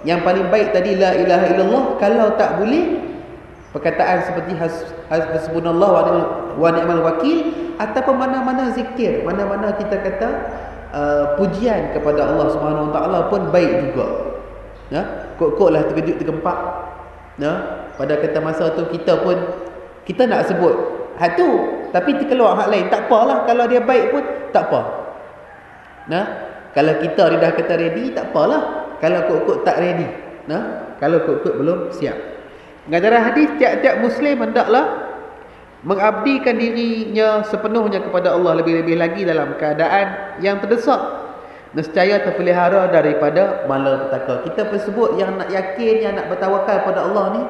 Yang paling baik tadi la ilaha illallah. Kalau tak boleh, perkataan seperti hasbunallah wa ni'mal wakil, ataupun mana-mana zikir, mana-mana kita kata pujian kepada Allah Subhanahu Wa Taala pun baik juga. Ya, kok-koklah terkejut tergempak. Ya, pada kata masa tu kita pun kita nak sebut hak tu, tapi terkeluar hak lain, tak apalah. Kalau dia baik pun tak apa. Nah, kalau kita dah kata ready, tak apalah. Kalau kok-kok tak ready, nah, kalau kok-kok belum siap. Mengajar hadis, tiap-tiap Muslim hendaklah mengabdikan dirinya sepenuhnya kepada Allah, lebih-lebih lagi dalam keadaan yang terdesak, nescaya terpelihara daripada malapetaka. Kita persebut yang nak yakin, yang nak bertawakal pada Allah ni,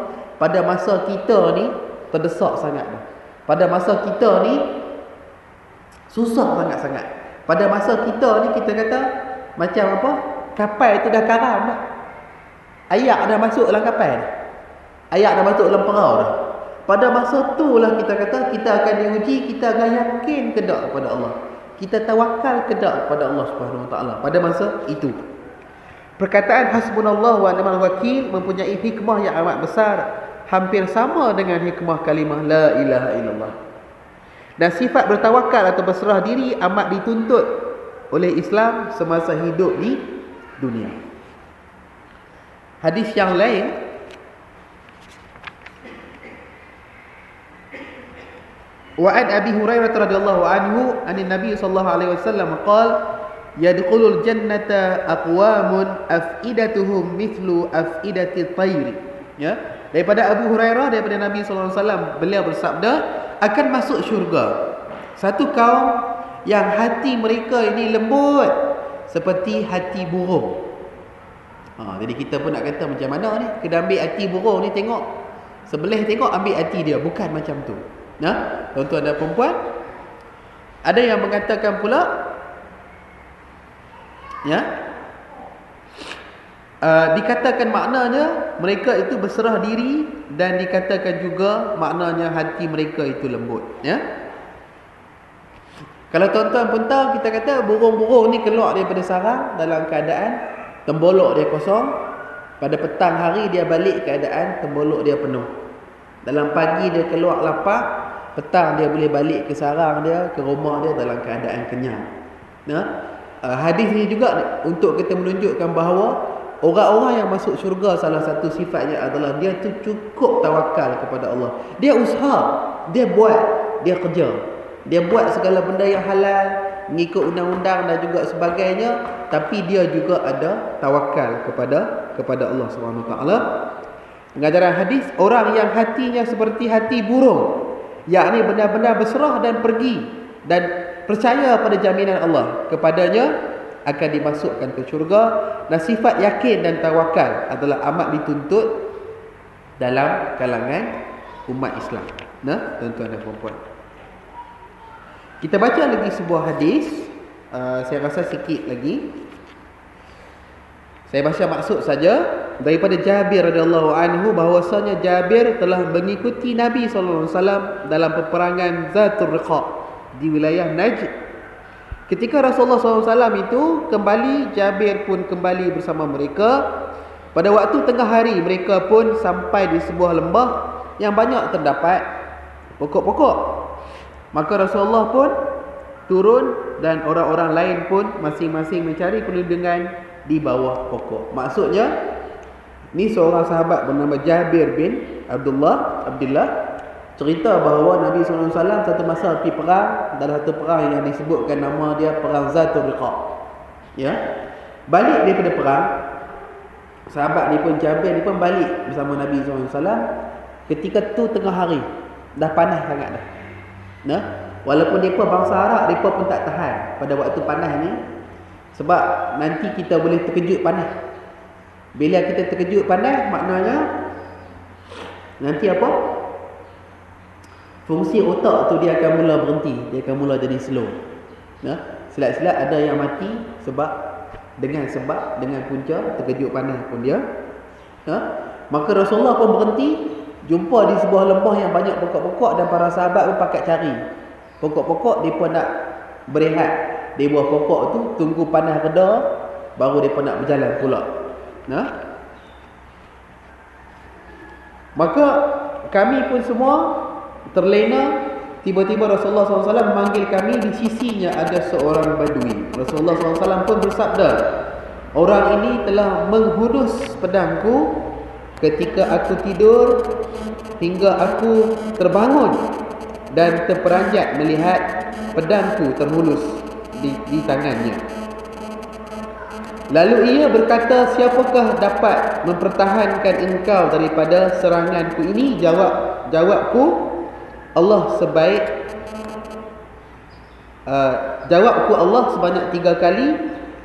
pada masa kita ni terdesak sangat. Pada masa kita ni susah sangat-sangat. Pada masa kita ni kita kata macam apa? Kapal itu dah karam dah. Ayak dah masuk dalam kapal dah. Ayak dah masuk dalam perahu dah. Pada masa itulah kita kata kita akan diuji, kita akan yakin ke tak kepada Allah, kita tawakal ke tak kepada Allah Subhanahu Wa Taala pada masa itu. Perkataan hasbunallah wa ni'mal wakil mempunyai hikmah yang amat besar, hampir sama dengan hikmah kalimah la ilaha illallah. Dan sifat bertawakal atau berserah diri amat dituntut oleh Islam semasa hidup di dunia. Hadis yang lain, wa an Abi Hurairah radhiyallahu anhu anin Nabi sallallahu alaihi wasallam qala yadkhulul jannata aqwamun afidatuhum mithlu afidati tayr. Ya, daripada Abu Hurairah, daripada Nabi sallallahu alaihi wasallam, beliau bersabda, akan masuk syurga satu kaum yang hati mereka ini lembut seperti hati burung. Jadi kita pun nak kata macam mana ni, kena ambil hati burung ni, tengok sebelah, tengok ambil hati dia, bukan macam tu. Tuan-tuan dan perempuan, Ada yang mengatakan pula, ya, dikatakan maknanya mereka itu berserah diri, dan dikatakan juga maknanya hati mereka itu lembut, ya. Kalau tuan-tuan pun tahu, kita kata burung-burung ni keluar daripada sarang dalam keadaan tembolok dia kosong. Pada petang hari dia balik keadaan tembolok dia penuh. Dalam pagi dia keluar lapar, petang dia boleh balik ke sarang dia, ke rumah dia dalam keadaan kenyang. Hadis ni juga untuk kita menunjukkan bahawa orang-orang yang masuk syurga, salah satu sifatnya adalah dia tu cukup tawakal kepada Allah. Dia usaha, dia buat, dia kerja, dia buat segala benda yang halal, mengikut undang-undang dan juga sebagainya, tapi dia juga ada tawakal kepada Allah SWT. Pengajaran hadis, orang yang hatinya seperti hati burung, yakni benar-benar berserah dan pergi dan percaya pada jaminan Allah, kepadanya akan dimasukkan ke syurga. Dan sifat yakin dan tawakal adalah amat dituntut dalam kalangan umat Islam. Tuan-tuan dan puan-puan, kita baca lagi sebuah hadis. Saya rasa sikit lagi saya baca maksud saja daripada Jabir radhiyallahu anhu, bahwasanya Jabir telah mengikuti Nabi sallallahu alaihi wasallam dalam peperangan Zatul Riqa di wilayah Najd. Ketika Rasulullah SAW itu kembali, Jabir pun kembali bersama mereka. Pada waktu tengah hari, mereka pun sampai di sebuah lembah yang banyak terdapat pokok-pokok. Maka Rasulullah pun turun dan orang-orang lain pun masing-masing mencari perlindungan di bawah pokok. Maksudnya, ni seorang sahabat bernama Jabir bin Abdullah cerita bahawa Nabi SAW satu masa pergi perang, dalam satu perang yang disebutkan nama dia perang Zatul Riqa. Ya. Balik daripada perang, sahabat ni pun, Jabir ni pun balik bersama Nabi SAW. Ketika tu tengah hari, dah panas sangat dah. Walaupun mereka bangsa Arab, mereka pun tak tahan pada waktu panas ni, sebab nanti kita boleh terkejut panas. Bila kita terkejut panas, maknanya nanti apa? Fungsi otak tu dia akan mula berhenti, dia akan mula jadi slow. Silat-silat ada yang mati dengan punca terkejut panas pun dia. Maka Rasulullah pun berhenti, jumpa di sebuah lembah yang banyak pokok-pokok, dan para sahabat pun pakat cari pokok-pokok. Dia pun nak berehat di bawah pokok tu, tunggu panas reda, baru dia pun nak berjalan pula. Maka kami pun semua terlena. Tiba-tiba Rasulullah SAW memanggil kami. Di sisinya ada seorang badui. Rasulullah SAW pun bersabda, orang ini telah menghunus pedangku ketika aku tidur, hingga aku terbangun dan terperanjat melihat pedangku terhunus di tangannya. Lalu ia berkata, siapakah dapat mempertahankan engkau daripada seranganku ini? Jawabku, Allah sebanyak 3 kali.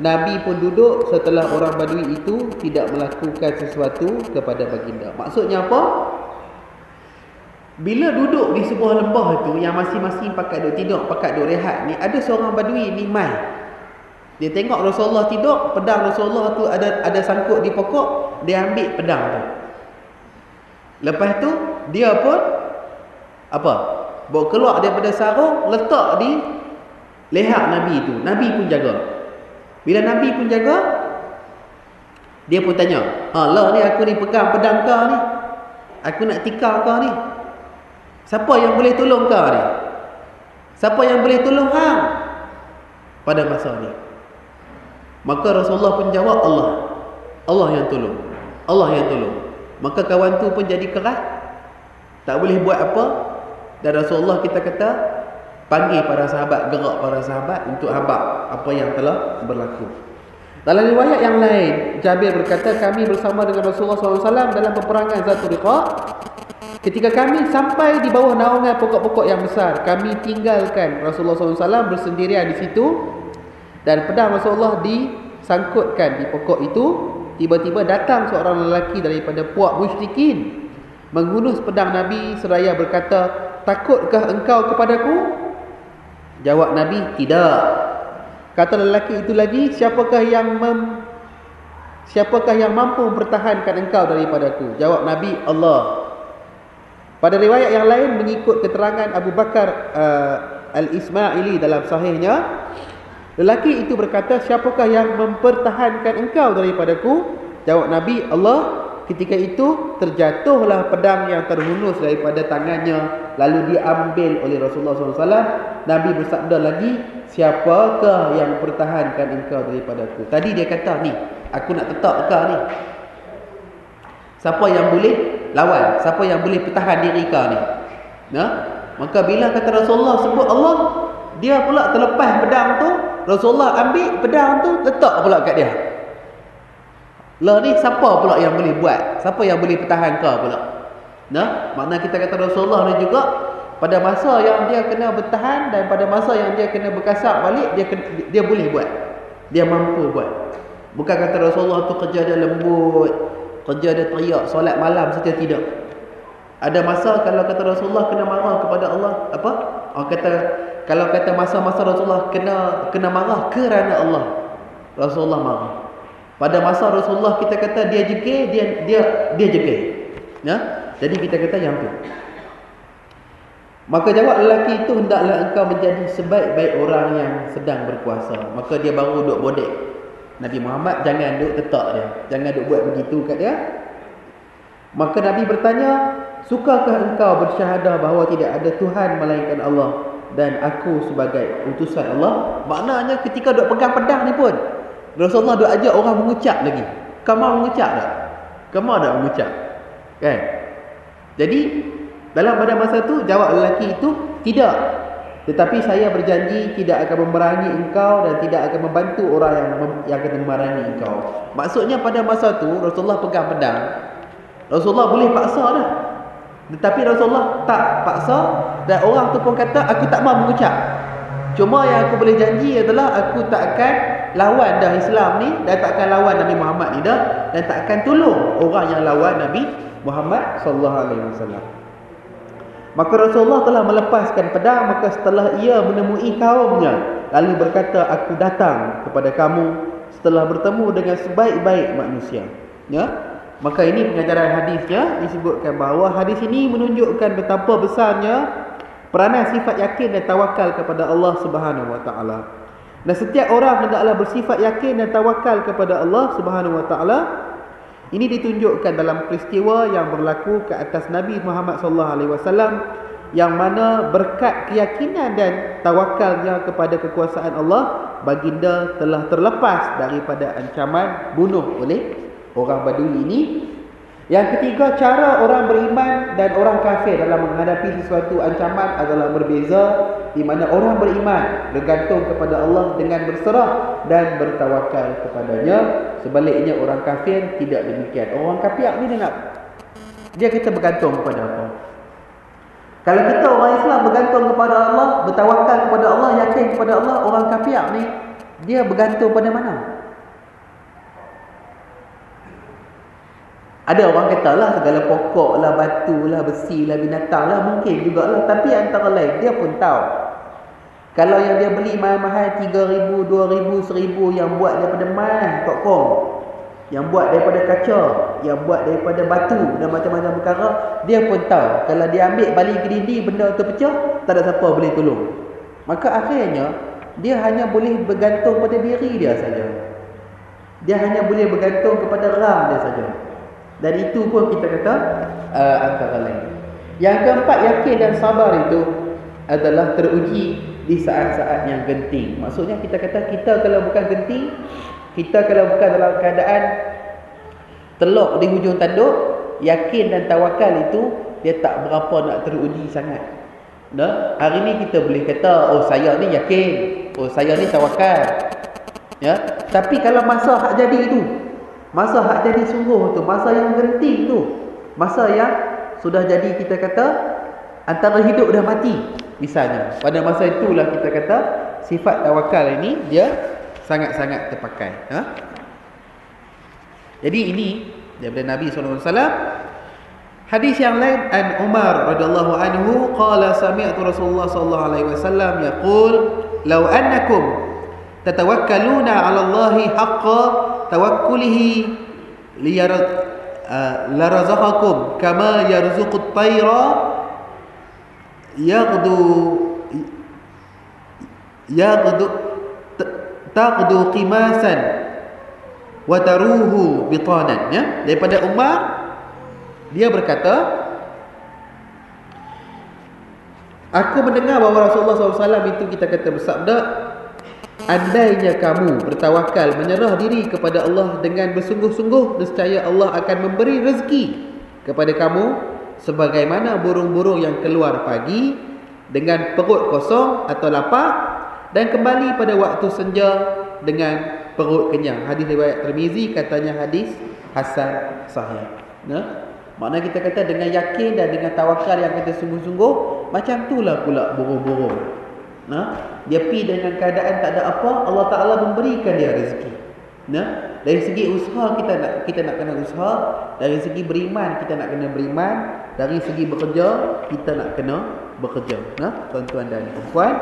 Nabi pun duduk setelah orang badui itu tidak melakukan sesuatu kepada baginda. Maksudnya apa? Bila duduk di sebuah lembah itu, yang masing-masing pakat duduk tidur, pakat duduk rehat ni, ada seorang badui ni mai. Dia tengok Rasulullah tidur, pedang Rasulullah tu ada sangkut di pokok, dia ambil pedang tu. Lepas tu dia pun bawa keluar daripada sarung, letak di leher Nabi tu. Nabi pun jaga. Bila Nabi pun jaga, dia pun tanya, "Allah ni, aku ni pegang pedang kau ni. Aku nak tikar kau ni. Siapa yang boleh tolong kau ni? Siapa yang boleh tolong hang pada masa ni?" Maka Rasulullah pun jawab, Allah yang tolong. Allah yang tolong. Maka kawan tu pun jadi keras, tak boleh buat apa. Dan Rasulullah kita kata panggil para sahabat, gerak para sahabat untuk habaq apa yang telah berlaku. Dalam riwayat yang lain, Jabir berkata, kami bersama dengan Rasulullah SAW dalam peperangan Zatul Riqa. Ketika kami sampai di bawah naungan pokok-pokok yang besar, kami tinggalkan Rasulullah SAW bersendirian di situ, dan pedang Rasulullah disangkutkan di pokok itu. Tiba-tiba datang seorang lelaki daripada puak musyrikin, menghunus pedang Nabi seraya berkata, takutkah engkau kepadaku? Jawab Nabi, tidak. Kata lelaki itu lagi, siapakah yang mampu mempertahankan engkau daripadaku? Jawab Nabi, Allah. Pada riwayat yang lain mengikut keterangan Abu Bakar Al-Ismaili dalam sahihnya, lelaki itu berkata, siapakah yang mempertahankan engkau daripadaku? Jawab Nabi, Allah. Ketika itu terjatuhlah pedang yang terhunus daripada tangannya, lalu diambil oleh Rasulullah SAW. Nabi bersabda lagi, siapakah yang mempertahankan engkau daripadaku? Tadi dia kata, ni aku nak tetap kau ni. Siapa yang boleh lawan? Siapa yang boleh pertahan diri kau ni? Nah, maka bila kata Rasulullah sebut Allah, dia pula terlepas pedang tu. Rasulullah ambil pedang tu, letak pula kat dia. Lah ni siapa pula yang boleh buat? Siapa yang boleh pertahan kau pula? Nah, makna kita kata Rasulullah ni juga pada masa yang dia kena bertahan dan pada masa yang dia kena berkasar balik, dia boleh buat. Dia mampu buat. Bukan kata Rasulullah tu kerja dia lembut, kerja dia teriak, solat malam saja, tidak. Ada masa kalau kata Rasulullah kena marah kepada Allah, apa? Kalau kata masa-masa Rasulullah kena marah kerana Allah, Rasulullah marah. Pada masa Rasulullah kita kata dia jegir, dia jegir. Ya? Jadi kita kata yang tu. Maka jawab lelaki itu, hendaklah engkau menjadi sebaik-baik orang yang sedang berkuasa. Maka dia baru duduk bodek. Nabi Muhammad jangan duduk tetak dia. Jangan duduk buat begitu kat dia. Maka Nabi bertanya, sukakah engkau bersyahadah bahawa tidak ada Tuhan melainkan Allah dan aku sebagai utusan Allah? Maknanya ketika duduk pegang pedang ni pun Rasulullah duk ajak orang mengucap lagi. Kamu mengucap tak? Kamu ada mengucap? Kan? Jadi pada masa tu jawab lelaki itu, tidak. Tetapi saya berjanji tidak akan memerangi engkau dan tidak akan membantu orang yang akan memerangi engkau. Maksudnya pada masa tu Rasulullah pegang pedang. Rasulullah boleh paksa dah. Tetapi Rasulullah tak paksa dan orang tu pun kata aku tak mahu mengucap. Cuma yang aku boleh janji adalah aku tak akan lawan dah Islam ni dan tak akan lawan Nabi Muhammad ni dah, dan tak akan tolong orang yang lawan Nabi Muhammad sallallahu alaihi wasallam. Maka Rasulullah telah melepaskan pedang. Maka setelah ia menemui kaumnya, lalu berkata, aku datang kepada kamu setelah bertemu dengan sebaik-baik manusia. Ya? Maka ini pengajaran hadisnya disebutkan bahawa hadis ini menunjukkan betapa besarnya peranan sifat yakin dan tawakal kepada Allah Subhanahu wa taala. Dan setiap orang hendaklah bersifat yakin dan tawakal kepada Allah Subhanahu wa taala. Ini ditunjukkan dalam peristiwa yang berlaku ke atas Nabi Muhammad sallallahu alaihi wasallam, yang mana berkat keyakinan dan tawakalnya kepada kekuasaan Allah, baginda telah terlepas daripada ancaman bunuh oleh orang Badui ini. Yang ketiga, cara orang beriman dan orang kafir dalam menghadapi sesuatu ancaman adalah berbeza, di mana orang beriman bergantung kepada Allah dengan berserah dan bertawakal kepadanya. Sebaliknya orang kafir tidak demikian. Orang kafir ni dia kita bergantung kepada apa? Kalau kita orang Islam bergantung kepada Allah, bertawakal kepada Allah, yakin kepada Allah, orang kafir ni dia bergantung pada mana? Ada orang kata lah segala pokok lah, batu lah, besi lah, binatang lah, mungkin jugalah. Tapi antara lain dia pun tahu, kalau yang dia beli mahal-mahal 3,000, 2,000, 1,000 yang buat daripada emas tok kong, yang buat daripada kaca, yang buat daripada batu dan macam-macam perkara, dia pun tahu kalau dia ambil balik ke dinding, benda tu pecah, tak ada siapa boleh tolong. Maka akhirnya dia hanya boleh bergantung pada diri dia saja. Dia hanya boleh bergantung kepada ram dia saja. Dan itu pun kita kata antara lain. Yang keempat, yakin dan sabar itu adalah teruji di saat-saat yang genting. Maksudnya kita kata, kita kalau bukan genting, kita kalau bukan dalam keadaan telok di hujung tanduk, yakin dan tawakal itu dia tak berapa nak teruji sangat. Nah, hari ni kita boleh kata, oh saya ni yakin, oh saya ni tawakal. Ya, tapi kalau masa hak jadi itu, masa hak jadi sungguh tu, masa yang genting tu, masa yang sudah jadi kita kata antara hidup dan mati misalnya, pada masa itulah kita kata sifat tawakal ini dia sangat-sangat terpakai. Jadi ini daripada Nabi SAW. Hadis yang lain, an Umar radhiyallahu anhu qala sami'tu Rasulullah sallallahu alaihi wasallam yaqul law annakum tatawakkaluna 'ala Allahi haqqa tawakkulihi la razaqakum kama yarzuqu at-tayra yaghdu taqdu qimasan wa taruhu bitanan, ya. Daripada Umar, dia berkata, aku mendengar bahawa Rasulullah SAW itu, kita kata, bersabda, andainya kamu bertawakal, menyerah diri kepada Allah dengan bersungguh-sungguh, nescaya Allah akan memberi rezeki kepada kamu sebagaimana burung-burung yang keluar pagi dengan perut kosong atau lapar dan kembali pada waktu senja dengan perut kenyang. Hadis riwayat Tirmizi, katanya hadis hasan sahih. Nah, makna kita kata dengan yakin dan dengan tawakal yang kita sungguh-sungguh, macam itulah pula burung-burung. Nah, dia pergi dengan keadaan tak ada apa, Allah Ta'ala memberikan dia rezeki. Nah, dari segi usaha kita nak kena usaha, dari segi beriman kita nak kena beriman, dari segi bekerja kita nak kena bekerja. Nah, tuan-tuan dan puan,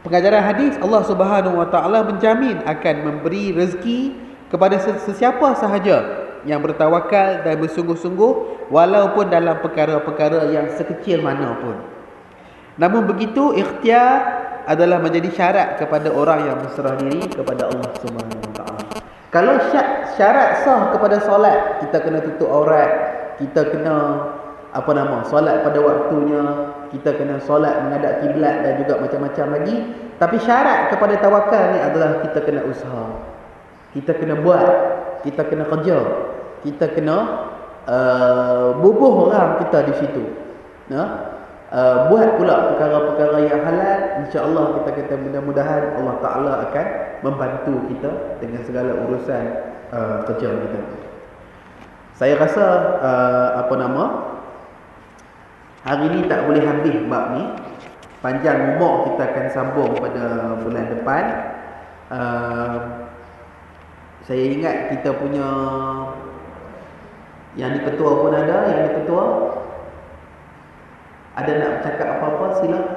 pengajaran hadis, Allah Subhanahu Wa Ta'ala menjamin akan memberi rezeki kepada sesiapa sahaja yang bertawakal dan bersungguh-sungguh, walaupun dalam perkara-perkara yang sekecil mana pun. Namun begitu, ikhtiar adalah menjadi syarat kepada orang yang berserah diri kepada Allah Subhanahu Wa Ta'ala. Kalau syarat sah kepada solat, kita kena tutup aurat, kita kena solat pada waktunya, kita kena solat menghadap kiblat dan juga macam-macam lagi. Tapi syarat kepada tawakal ni adalah kita kena usaha, kita kena buat, kita kena kerja, kita kena bubuh orang kita di situ. Buat pula perkara-perkara yang halal, insya-Allah kita kata mudah-mudahan Allah Ta'ala akan membantu kita dengan segala urusan kerja kita. Saya rasa hari ni tak boleh habis bab ni. Panjang umur, kita akan sambung pada bulan depan. Saya ingat kita punya yang di ketua pun ada, yang di ketua ada nak bercakap apa-apa, silakan.